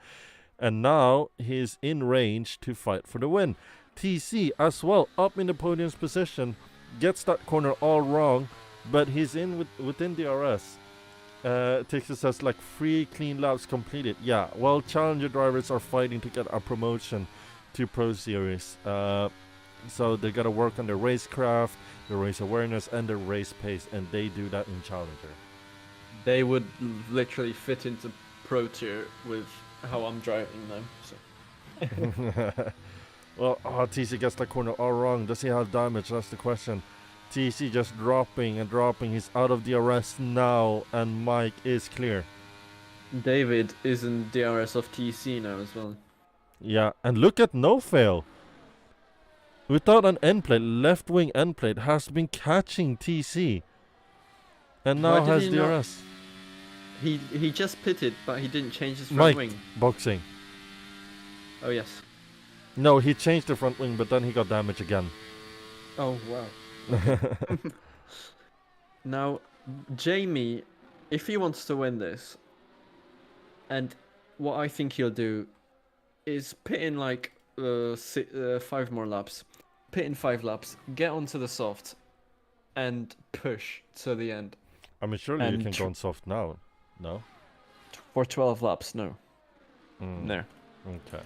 and now he's in range to fight for the win. TC as well up in the podium's position, gets that corner all wrong, but he's in within DRS. Texas says like 3 clean laps completed. Yeah, well, challenger drivers are fighting to get a promotion to Pro Series. So they gotta work on their racecraft, their race awareness, and their race pace, and they do that in challenger. They would literally fit into Pro Tier with how I'm driving them. So. Well, TC gets that corner all wrong. Does he have damage? That's the question. TC just dropping and dropping. He's out of DRS now, and Mike is clear. David is in DRS of TC now as well. Yeah, and look at No Fail. Without an end plate, left wing end plate has been catching TC. And now has DRS. He just pitted, but he didn't change his front wing. Boxing. Oh yes. No, he changed the front wing, but then he got damage again. Oh wow. Now, Jamie, if he wants to win this, and what I think he'll do is pit in like 5 more laps. Pit in 5 laps, get onto the soft, and push to the end. I mean, surely you can go on soft now, no? For 12 laps, no. No. Okay.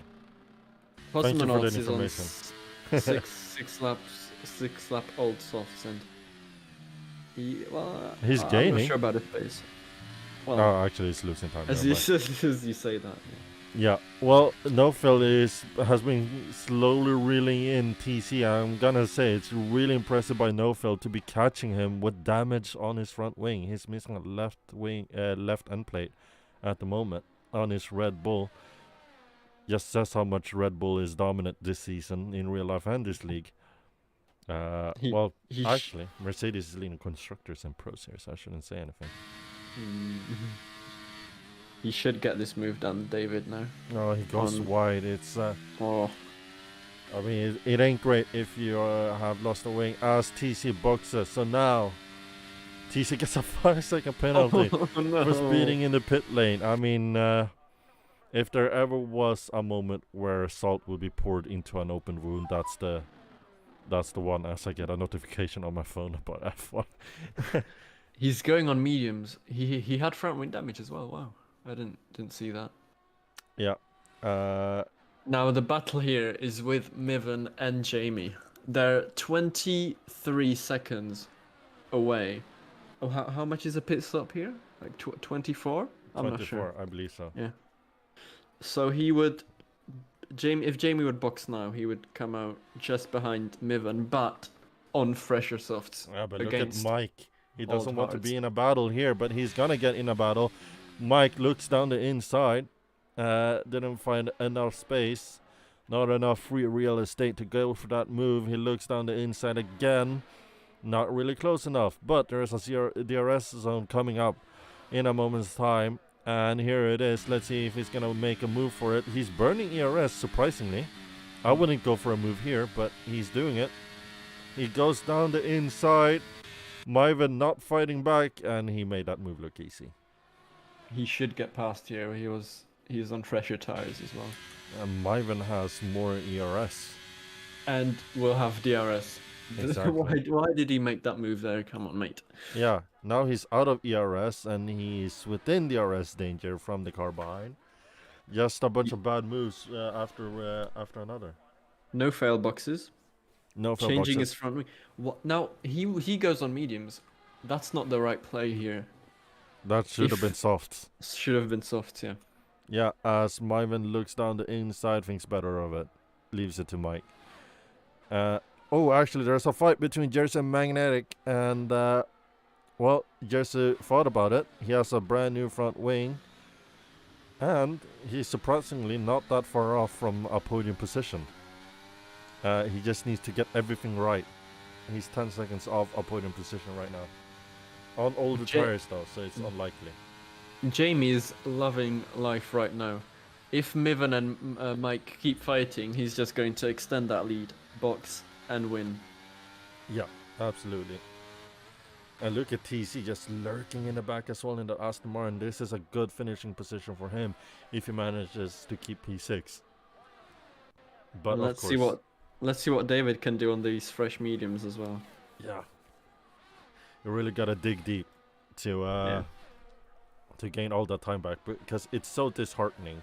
Thank you for the information. Is on 6 lap old softs, and he's gaining. I'm not sure about his pace. Well, oh, actually, he's losing time. As you say that. Yeah. Well, Nofil has been slowly reeling in TC. I'm gonna say it's really impressive by Nofil to be catching him with damage on his front wing. He's missing a left end plate at the moment on his Red Bull. Just says how much Red Bull is dominant this season in real life and this league. Actually, Mercedes is leading constructors and Pro Series. I shouldn't say anything. He should get this move done, David, now. No, he goes wide. It's I mean, it ain't great if you have lost a wing as TC boxes. So now, TC gets a 5-second penalty for speeding in the pit lane. I mean, if there ever was a moment where salt would be poured into an open wound, that's the one. As I get a notification on my phone about F1. He's going on mediums. He had front wing damage as well. Wow. I didn't see that. Yeah. Now the battle here is with Miven and Jamie. They're 23 seconds away. Oh, how much is a pit stop here? Like 24? I'm 24, not sure. I believe so. Yeah. So if Jamie would box now, he would come out just behind Miven, but on fresher softs. Yeah, but look at Mike. He doesn't want to be in a battle here, but he's gonna get in a battle. Mike looks down the inside, didn't find enough space, not enough free real estate to go for that move. He looks down the inside again, not really close enough, but there is a DRS zone coming up in a moment's time, and here it is. Let's see if he's gonna make a move for it. He's burning ERS, surprisingly. I wouldn't go for a move here, but he's doing it. He goes down the inside, Myven not fighting back, and he made that move look easy. He should get past here. He's on fresher tires as well. And Myven has more ERS. And will have DRS. Exactly. Why did he make that move there? Come on, mate. Yeah, now he's out of ERS and he's within DRS danger from the car behind. Just a bunch of bad moves after another. No fail boxes. No fail Changing boxes. his front wing. What? Now he goes on mediums. That's not the right play here. That should have been soft. Should have been soft, yeah. Yeah, as Myven looks down the inside, thinks better of it. Leaves it to Mike. Actually, there's a fight between Jersey and Magnetic. And, Jersey thought about it. He has a brand new front wing. And he's surprisingly not that far off from a podium position. He just needs to get everything right. He's 10 seconds off a podium position right now. On older tires though, so it's unlikely. Jamie is loving life right now. If Miven and Mike keep fighting, he's just going to extend that lead, box, and win. Yeah, absolutely. And look at TC just lurking in the back as well in the Aston Martin. This is a good finishing position for him if he manages to keep P6. But let's see what David can do on these fresh mediums as well. Yeah. You really gotta dig deep to to gain all that time back, because it's so disheartening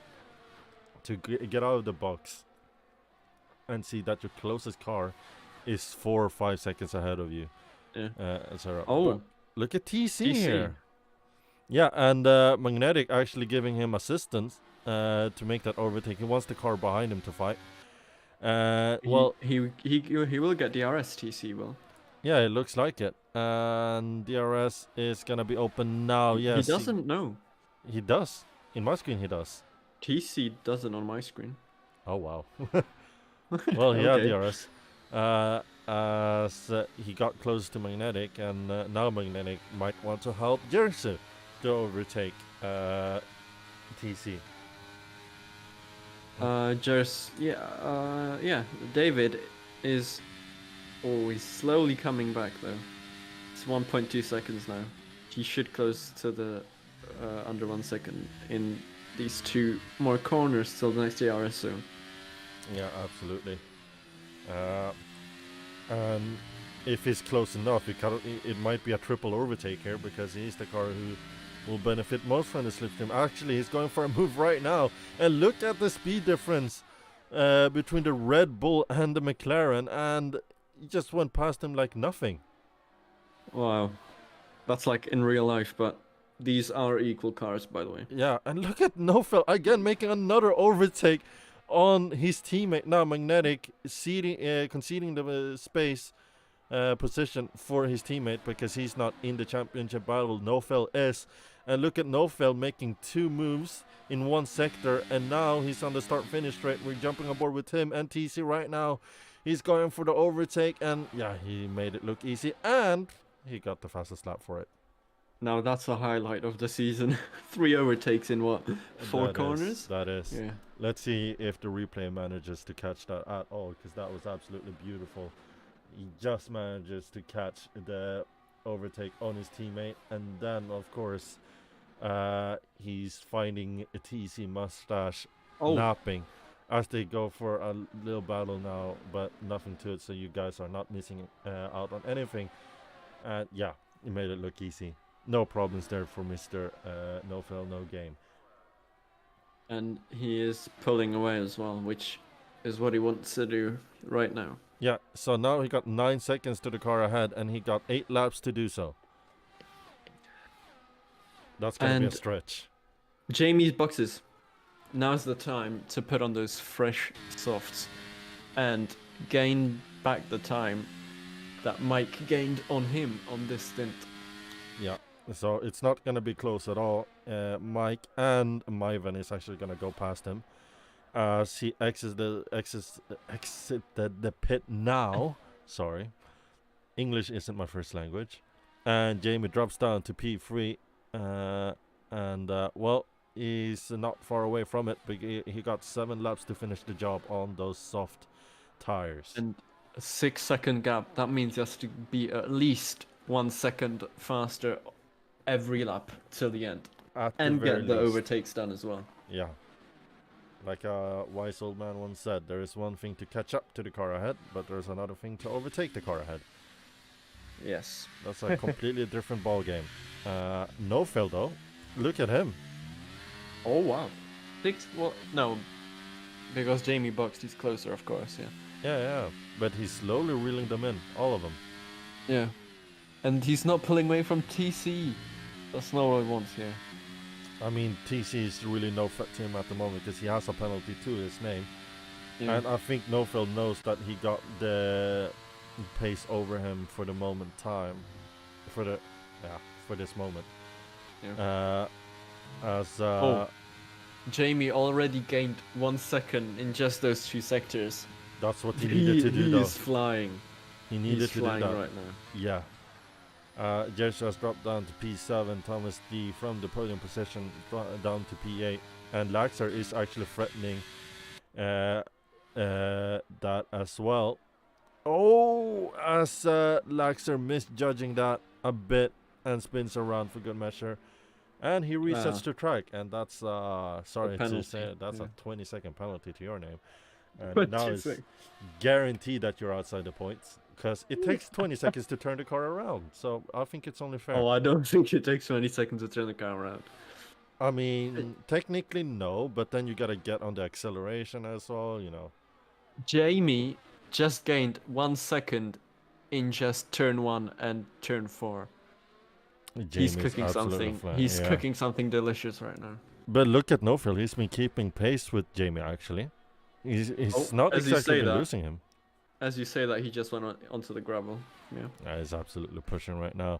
to get out of the box and see that your closest car is 4 or 5 seconds ahead of you. Yeah. Etc. Oh, But look at TC TC. here. Yeah, and Magnetic actually giving him assistance to make that overtake. He wants the car behind him to fight. Well, he will get DRS. TC will. yeah, it looks like it. And DRS is gonna be open now. Yes, He doesn't know. He does. In my screen, he does. TC doesn't on my screen. Oh wow. Well, he had Okay. DRS. As he got close to Magnetic, and now Magnetic might want to help Jersey to overtake TC. Yeah. David is. Oh, he's slowly coming back though. It's 1.2 seconds now. He should close to the under 1 second in these 2 more corners till the next DRS zone. Yeah, absolutely. And if he's close enough, it might be a triple overtake here, because he's the car who will benefit most from the slipstream. Actually, he's going for a move right now, and look at the speed difference between the Red Bull and the McLaren, and he just went past him like nothing. Wow, that's like in real life, but these are equal cars, by the way. Yeah, and look at Nofel again making another overtake on his teammate. Now Magnetic conceding the space position for his teammate, because he's not in the championship battle. Nofel is. And look at Nofel making 2 moves in 1 sector, and now he's on the start-finish straight. We're jumping aboard with him and TC right now. He's going for the overtake, and yeah, he made it look easy, and he got the fastest lap for it. Now that's a highlight of the season. 3 overtakes in what? 4 corners? That is. Yeah. Let's see if the replay manages to catch that at all, because that was absolutely beautiful. He just manages to catch the overtake on his teammate, and then of course he's finding a TC mustache napping as they go for a little battle now, but nothing to it, so you guys are not missing out on anything. And yeah, he made it look easy. No problems there for Mr. No Fail, No Game. And he is pulling away as well, which is what he wants to do right now. Yeah, so now he got 9 seconds to the car ahead, and he got 8 laps to do so. That's going to be a stretch. Jamie's boxes. Now's the time to put on those fresh softs and gain back the time that Mike gained on him on this stint. Yeah, so it's not going to be close at all. Mike and Myvan is actually going to go past him as he exited the pit now. Sorry, English isn't my first language. And Jamie drops down to P3, well, he's not far away from it, but he got 7 laps to finish the job on those soft tires. And a 6-second gap, that means he has to be at least 1 second faster every lap till the end. And get the overtakes done as well. Yeah. Like a wise old man once said, there is one thing to catch up to the car ahead, but there's another thing to overtake the car ahead. Yes. That's a completely different ball game. No fail though. Look at him. Oh wow. No, because Jamie boxed, he's closer, of course. Yeah. But he's slowly reeling them in, all of them. Yeah. And he's not pulling away from TC. That's not what he wants here. I mean, TC is really no threat to him at the moment because he has a penalty to his name. Yeah. And I think Nofel knows that he got the pace over him for the moment time. For this moment. Yeah. Jamie already gained 1 second in just those 2 sectors. That's what he needed to do, though. He's flying. He needed to do that right now. Yeah. Jersey has dropped down to P7. Thomas D from the podium position down to P8. And Laxer is actually threatening that as well. Oh, as Laxer misjudging that a bit and spins around for good measure. And he resets the track. And that's, sorry to say, that's a 20-second penalty to your name. And now it's guaranteed that you're outside the points. Because it takes 20 seconds to turn the car around. So I think it's only fair. Oh, I don't think it takes 20 seconds to turn the car around. I mean, technically no, but then you gotta get on the acceleration as well, you know. Jamie just gained 1 second in just turn 1 and turn 4. He's Jamie's cooking absolutely something. flying, He's yeah. cooking something delicious right now. But look at Nofil, he's been keeping pace with Jamie actually. He's not as you exactly say been that, losing him. he just went onto the gravel. Yeah. He's absolutely pushing right now.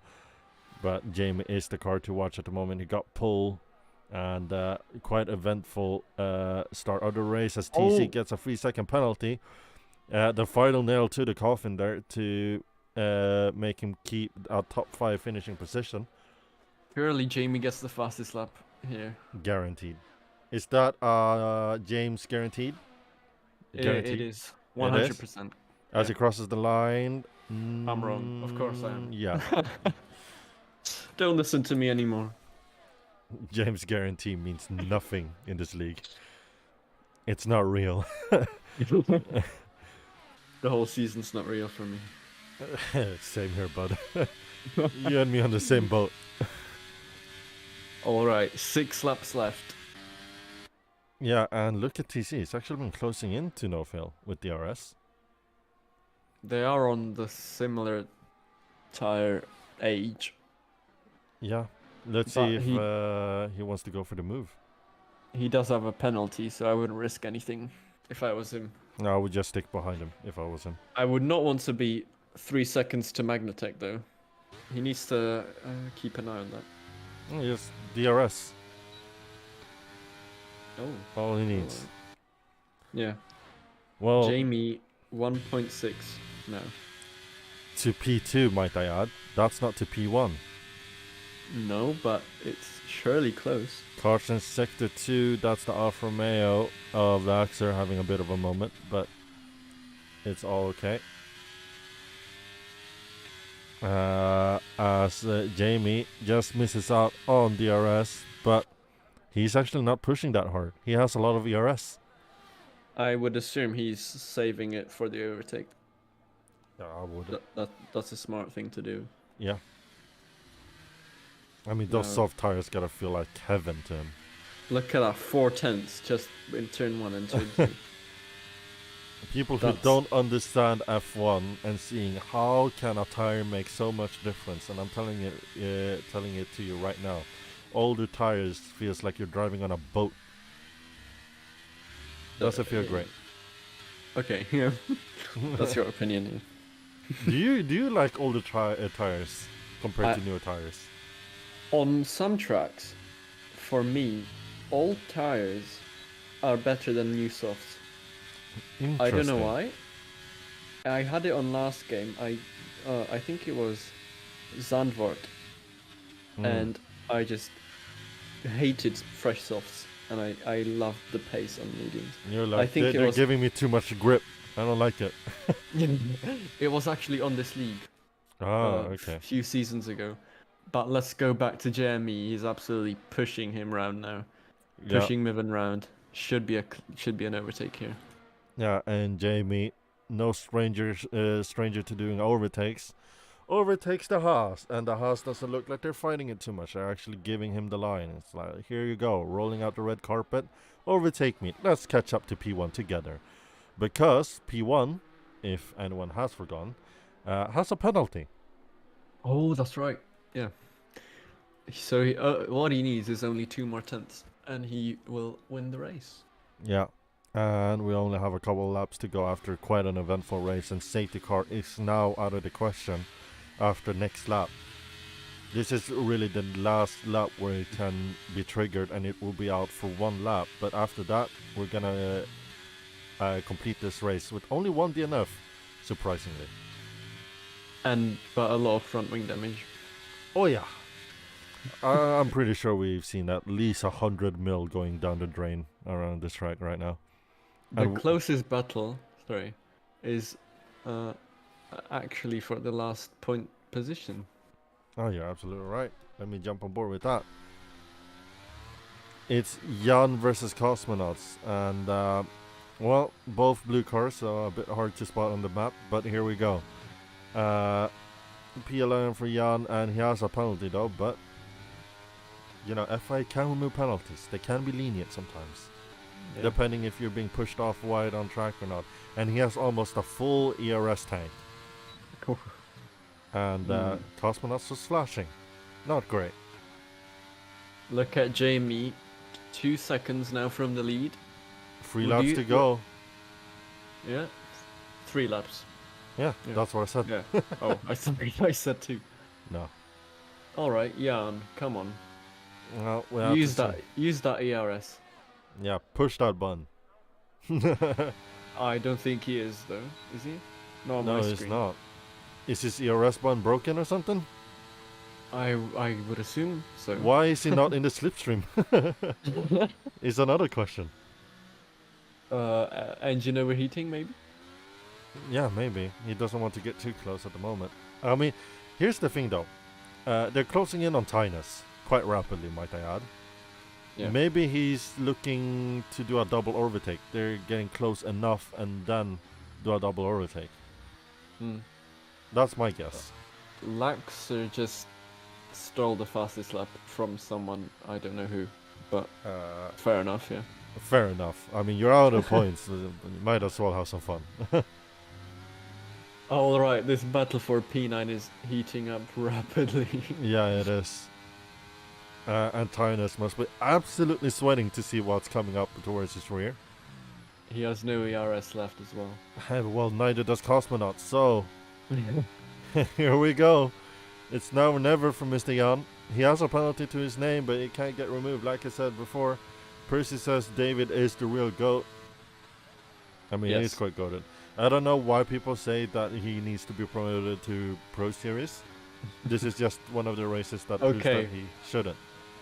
But Jamie is the car to watch at the moment. He got pole and quite eventful start of the race as TC gets a 3-second penalty. The final nail to the coffin there to make him keep a top 5 finishing position. Surely Jamie gets the fastest lap here. Guaranteed. Is that James guaranteed? It is 100%. As he crosses the line. I'm wrong. Of course I am. Yeah. Don't listen to me anymore. James guarantee means nothing in this league. It's not real. The whole season's not real for me. Same here, bud. You and me on the same boat. Alright, 6 laps left. Yeah, and look at TC. It's actually been closing into no-fail with the RS. They are on the similar tire age. Yeah. Let's see if he wants to go for the move. He does have a penalty, so I wouldn't risk anything if I was him. No, I would just stick behind him if I was him. I would not want to be 3 seconds to Magnatech, though. He needs to keep an eye on that. Yes, DRS. Oh. All he needs. Yeah. Well, Jamie, 1.6 now. To P2, might I add. That's not to P1. No, but it's surely close. Caution sector 2, that's the Alfa Romeo of the Axer having a bit of a moment, but it's all okay. As Jamie just misses out on DRS, but he's actually not pushing that hard. He has a lot of ERS. I would assume he's saving it for the overtake. Yeah, I would. That's a smart thing to do. Yeah. I mean, those soft tires gotta feel like heaven to him. Look at that, 4/10 just in turn 1 and turn 2. People who don't understand F1 and seeing how can a tire make so much difference, and I'm telling it to you right now. Older tires feels like you're driving on a boat. Doesn't feel great. Okay, yeah. That's your opinion. Yeah. do you like older tires compared to newer tires? On some tracks, for me, old tires are better than new softs. I don't know why. I had it on last game. I think it was Zandvoort, and I just hated fresh softs, and I loved the pace on mediums. You're like, they're giving me too much grip. I don't like it. It was actually on this league. Okay. A few seasons ago. But let's go back to Jeremy. He's absolutely pushing him round now. Pushing Miven round. Should be an overtake here. Yeah, and Jamie, no stranger to doing overtakes. Overtakes the Haas, and the Haas doesn't look like they're fighting it too much. They're actually giving him the line. It's like, here you go, rolling out the red carpet. Overtake me. Let's catch up to P1 together. Because P1, if anyone has forgotten, has a penalty. Oh, that's right. Yeah. So what he needs is only 2 more tenths, and he will win the race. Yeah. And we only have a couple of laps to go after quite an eventful race, and safety car is now out of the question after next lap. This is really the last lap where it can be triggered, and it will be out for 1 lap. But after that, we're gonna complete this race with only 1 DNF, surprisingly. But a lot of front wing damage. Oh yeah. I'm pretty sure we've seen at least 100 mil going down the drain around this track right now. The closest battle, is actually for the last point position. Oh, you're absolutely right. Let me jump on board with that. It's Jan versus Cosmonauts, and well, both blue cars, so a bit hard to spot on the map, but here we go. P11 for Jan, and he has a penalty though, but FIA can remove penalties. They can be lenient sometimes, Yeah. depending if you're being pushed off wide on track or not. And he has almost a full ERS tank. And Cosmonauts was flashing. Not great. Look at Jamie, 2 seconds now from the lead. 3 laps to go. Yeah, 3 laps. Yeah, Yeah. that's what I said. Yeah. Oh, I said 2. No. All right, Jan, come on. Well, we have Use to that. Use that ERS. see. Yeah, push that button. I don't think he is though. Is he? No, on No, my it's screen. not. Is his ERS button broken or something? I would assume so. Why is he not in the slipstream? Is another question. Engine overheating maybe? Yeah, maybe. He doesn't want to get too close at the moment. I mean, here's the thing though. They're closing in on Tinus quite rapidly, might I add. Yeah. Maybe he's looking to do a double overtake. They're getting close enough and then do a double overtake. That's my guess. Laxer just stole the fastest lap from someone, I don't know who, but fair enough, yeah. Fair enough. I mean, you're out of points. So you might as well have some fun. Alright, this battle for P9 is heating up rapidly. Yeah, it is. And Tinus must be absolutely sweating to see what's coming up towards his rear. He has no ERS left as well. And well, neither does Cosmonaut. So, here we go. It's now or never for Mr. Jan. He has a penalty to his name, but it can't get removed. Like I said before, Percy says David is the real GOAT. I mean, Yes. he's quite goated. I don't know why people say that he needs to be promoted to Pro Series. This is just one of the races that proves Okay. that he shouldn't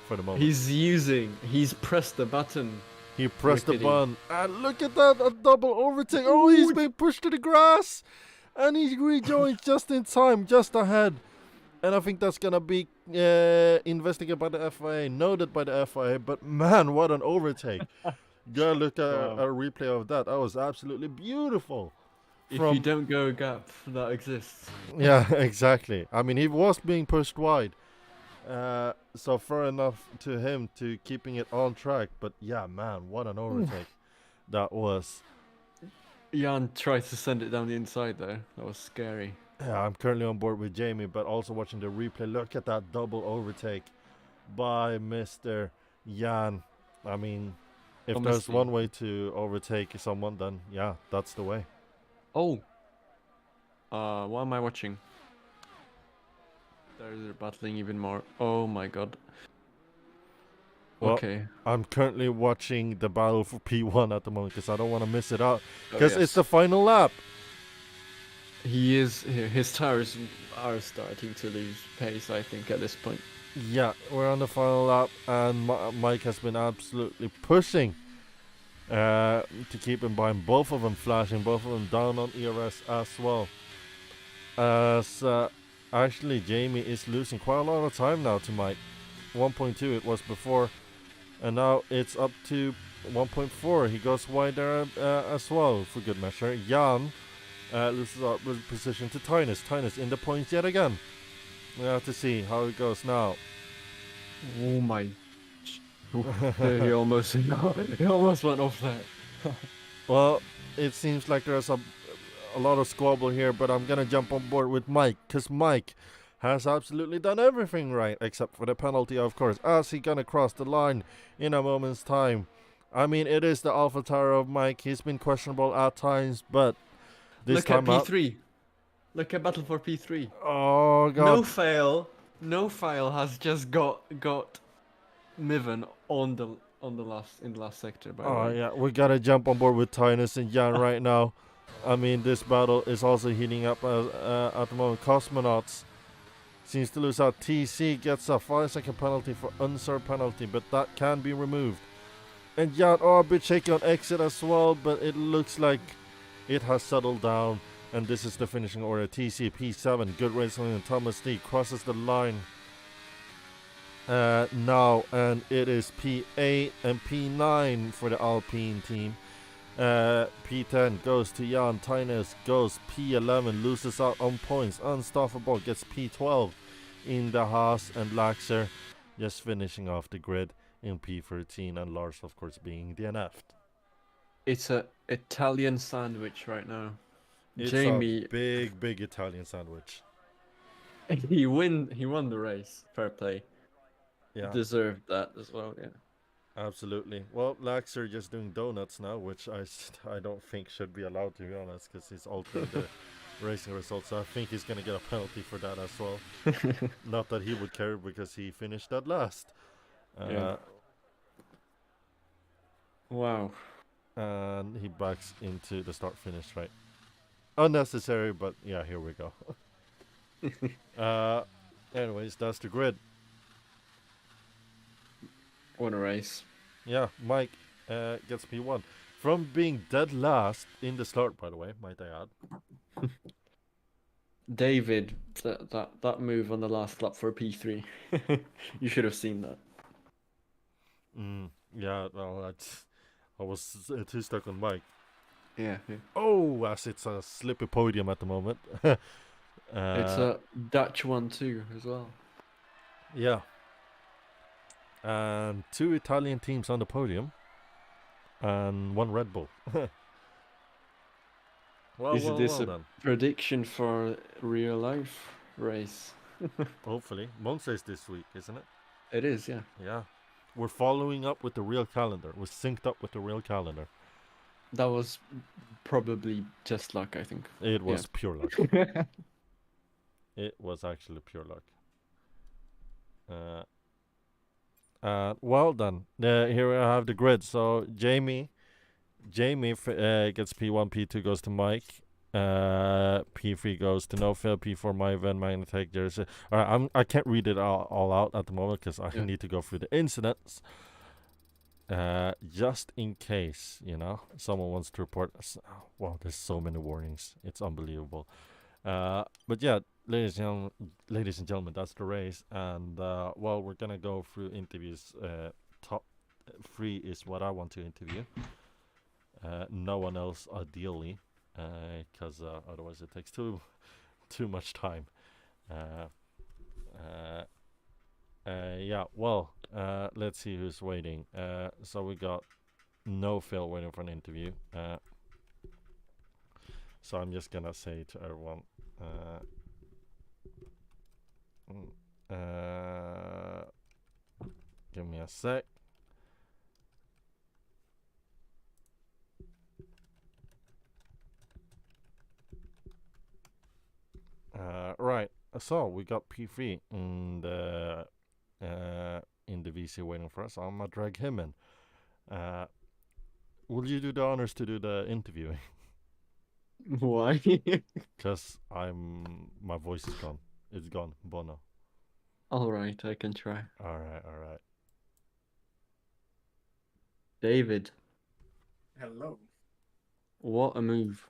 for the moment. He's pressed the button. He pressed the Rickety. button, and look at that, a double overtake. Oh, he's being pushed to the grass, and he rejoins just in time, just ahead. And I think that's gonna be investigated by the FIA, noted by the FIA. But man, what an overtake! Go look at Wow. a replay of that. That was absolutely beautiful. If you don't go a gap, that exists. Yeah, exactly. I mean, he was being pushed wide. So fair enough to him to keeping it on track. But yeah, man, what an overtake that was. Jan tried to send it down the inside there. That was scary. Yeah, I'm currently on board with Jamie, but also watching the replay. Look at that double overtake by Mr. Jan. I mean, if there's Honestly. one way to overtake someone, then yeah, that's the way. Oh. What am I watching? They're battling even more. Oh my god. Well, Okay. I'm currently watching the battle for P1 at the moment because I don't want to miss it out. Oh, Because it's the final lap. His tires are starting to lose pace, I think, at this point. Yeah, we're on the final lap, and Mike has been absolutely pushing to keep him behind. Both of them flashing, both of them down on ERS as well. As actually, Jamie is losing quite a lot of time now to Mike. 1.2 it was before, and now it's up to 1.4. He goes wide there as well for good measure. Jan loses out with position to Tinus. Tinus in the points yet again. We have to see how it goes now. Oh my. he almost went off there. Well, it seems like there's a lot of squabble here, but I'm gonna jump on board with Mike, because Mike has absolutely done everything right, except for the penalty, of course, as he gonna cross the line in a moment's time. I mean, it is the Alpha Tower of Mike. He's been questionable at times, but this Look at time out... P3. Look at Battle for P3. Oh, God. No fail has just got Miven in the last sector. By the Oh, way. yeah, we gotta jump on board with Tinus and Jan right now. I mean, this battle is also heating up at the moment. Cosmonauts seems to lose out. TC gets a 5-second penalty for unserved penalty, but that can be removed. And Jan, a bit shaky on exit as well, but it looks like it has settled down. And this is the finishing order. TC P7, good racing, and Thomas D crosses the line now, and it is P8 and P9 for the Alpine team. P10 goes to Jan. Tinus goes P11, loses out on points. Unstoppable gets P12 in the Haas, and Laxer just finishing off the grid in P13, and Lars, of course, being DNF'd. It's a Italian sandwich right now. It's a Jamie, big, big Italian sandwich. he won the race. Fair play. Yeah, Deserved that as well. Yeah. absolutely. Well, Laxer just doing donuts now, which I don't think should be allowed, to be honest, because he's altering the racing results. So I think he's gonna get a penalty for that as well. Not that he would care because he finished that last. Yeah. Wow. And he backs into the start finish, right? Unnecessary, but yeah, here we go. Anyways, that's the grid. What a race. Yeah, Mike gets P1 from being dead last in the start. By the way, might I add? David, that move on the last lap for P3. You should have seen that. Yeah, well, I was too stuck on Mike. Yeah. Oh, as it's a slippy podium at the moment. It's a Dutch one too, as well. Yeah. And 2 Italian teams on the podium. And 1 Red Bull. Is this well a done. prediction for real life race? Hopefully. Monza is this week, isn't it? It is, yeah. Yeah. We're following up with the real calendar. We're synced up with the real calendar. That was probably just luck, I think. It was pure luck. It was actually pure luck. Well done. Here we have the grid. So Jamie gets P1, P2 goes to Mike. P3 goes to No Fail, P4 Myven, Magnatech, Jersey. Alright, I can't read it all out at the moment because I need to go through the incidents. Just in case, someone wants to report. Wow, there's so many warnings. It's unbelievable. But yeah, ladies and gentlemen, that's the race. And we're gonna go through interviews. Top 3 is what I want to interview. No one else, ideally, because otherwise it takes too much time. Let's see who's waiting. So we got No Phil waiting for an interview. So I'm just gonna say to everyone, give me a sec. Right. So we got P3 in the VC waiting for us. I'm gonna drag him in. Will you do the honors to do the interviewing? Why? Because my voice is gone. It's gone. Bono. Alright, I can try. Alright. David. Hello. What a move.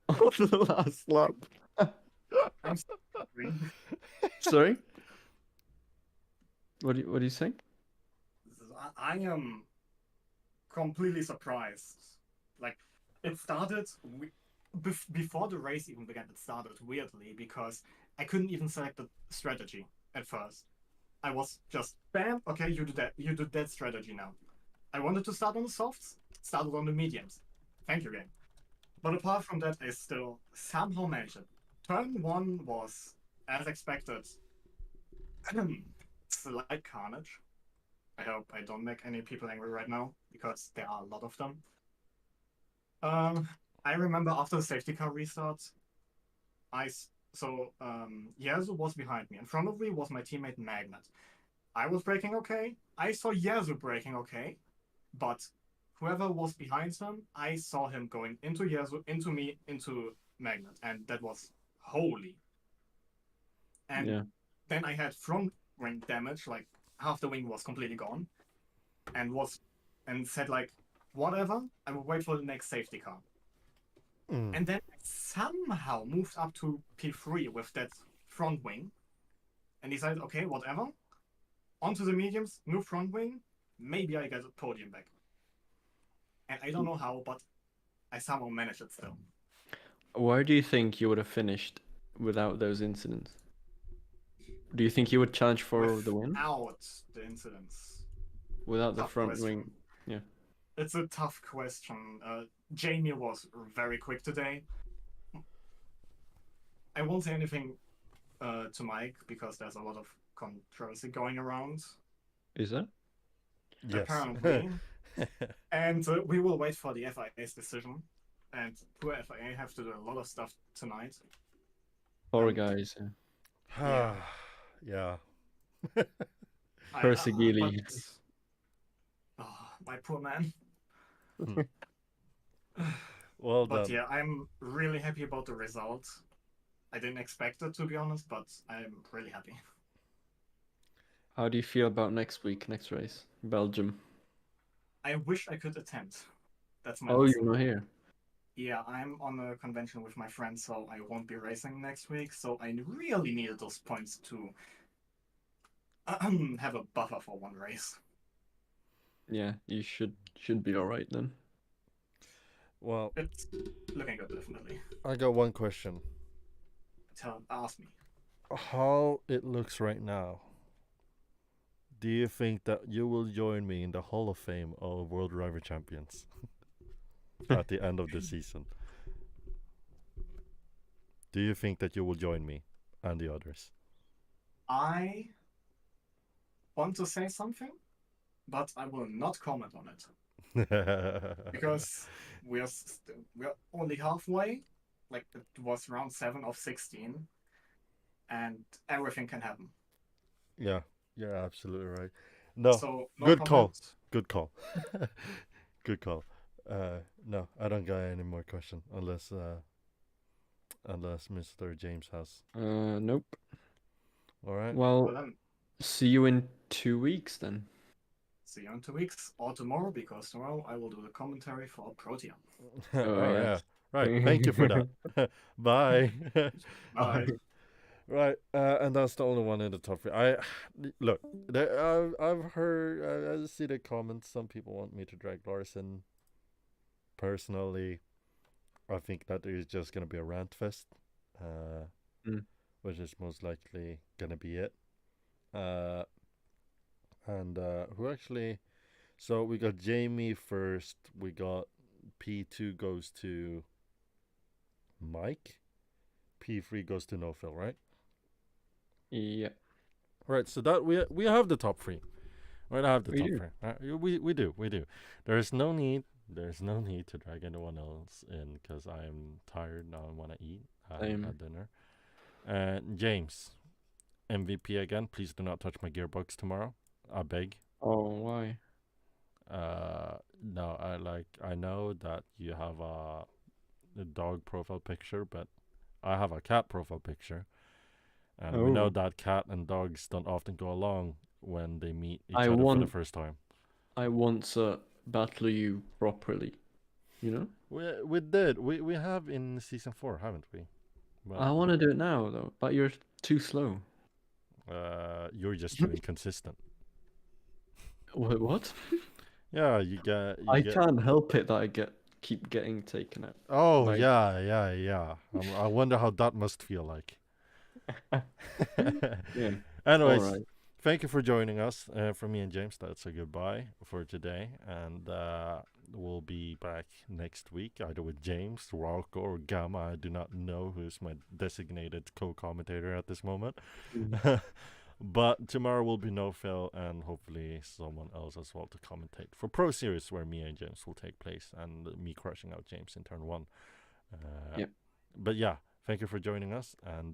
On the last lap. I'm sorry. Sorry? What do you say? I am completely surprised. Like, it started before the race even began. It started weirdly because I couldn't even select the strategy at first. I was just bam. Okay, you do that strategy now. I wanted to start on the softs. Started on the mediums. Thank you, game. But apart from that, I still somehow managed it. Turn 1 was, as expected, slight carnage. I hope I don't make any people angry right now, because there are a lot of them. I remember after the safety car restart, Yasu was behind me. In front of me was my teammate Magnet. I was braking okay. I saw Yasu braking okay, but whoever was behind him, I saw him going into Yasu, into me, into Magnet, and that was holy. And then I had front wing damage, like half the wing was completely gone, and said like, whatever, I will wait for the next safety car. And then I somehow moved up to P3 with that front wing, and decided, okay, whatever, onto the mediums, new front wing, maybe I get a podium back. And I don't know how, but I somehow managed it still. Where do you think you would have finished without those incidents? Do you think you would challenge for the win Without the incidents. without the Tough front question. wing? Yeah. It's a tough question. Jamie was very quick today. I won't say anything to Mike because there's a lot of controversy going around, Is that? Yes. apparently. And we will wait for the FIA's decision. And poor FIA have to do a lot of stuff tonight. Poor And- guys. Yeah. Yeah. Persigili. My poor man. Well But done. yeah, I'm really happy about the result. I didn't expect it, to be honest, but I'm really happy. How do you feel about next week, next race, Belgium? I wish I could attend. That's my Oh, answer. you're not here. Yeah, I'm on a convention with my friends, so I won't be racing next week. So I really needed those points to have a buffer for one race. Yeah, you should be all right then. Well, It's looking good, definitely. I got one question. Ask me. How it looks right now, do you think that you will join me in the Hall of Fame of World Driver Champions at the end of the season? Do you think that you will join me and the others? I want to say something, but I will not comment on it because we're only halfway. Like it was round 7 of 16, and everything can happen. Yeah, you're absolutely right. No, So no good call. comment. Good call. Good call. No, I don't got any more question unless Mr. James has. Nope. All right. Well Well, then, see you in 2 weeks then. see you in 2 weeks or tomorrow, because tomorrow I will do the commentary for Protean. Oh yeah. yes. Right. Thank you for that. Bye. Bye. Right, and that's the only one in the top three. Look, I've heard, I see the comments. Some people want me to drag Larson. Personally, I think that there's just gonna be a rant fest, which is most likely gonna be it. And who actually? So we got Jamie first. We got P2 goes to Mike. P3 goes to No Phil, right? Yeah. Right, so that we have the top three. Right, I have the We top do. three. We do. There's no need to drag anyone else in because I'm tired now and want to eat. I haven't had dinner. James, MVP again. Please do not touch my gearbox tomorrow. I beg. Oh, why? No, I know that you have a dog profile picture, but I have a cat profile picture. And we know Oh. that cat and dogs don't often go along when they meet each I other for the want- first time. I want to battle you properly. You know? We did. We have in season 4, haven't we? But I want to do it now though, but you're too slow. you're just too inconsistent. What? Yeah, you get. I can't help it that I keep getting taken out. Oh like- yeah. I wonder how that must feel like. Yeah. Anyways, All right. thank you for joining us. From me and James, that's a goodbye for today, and we'll be back next week, either with James, Rocco, or Gamma. I do not know who's my designated co-commentator at this moment. But tomorrow will be No Phil and hopefully someone else as well to commentate for Pro Series, where me and James will take place, and me crushing out James in turn 1. Yep. But yeah, thank you for joining us, and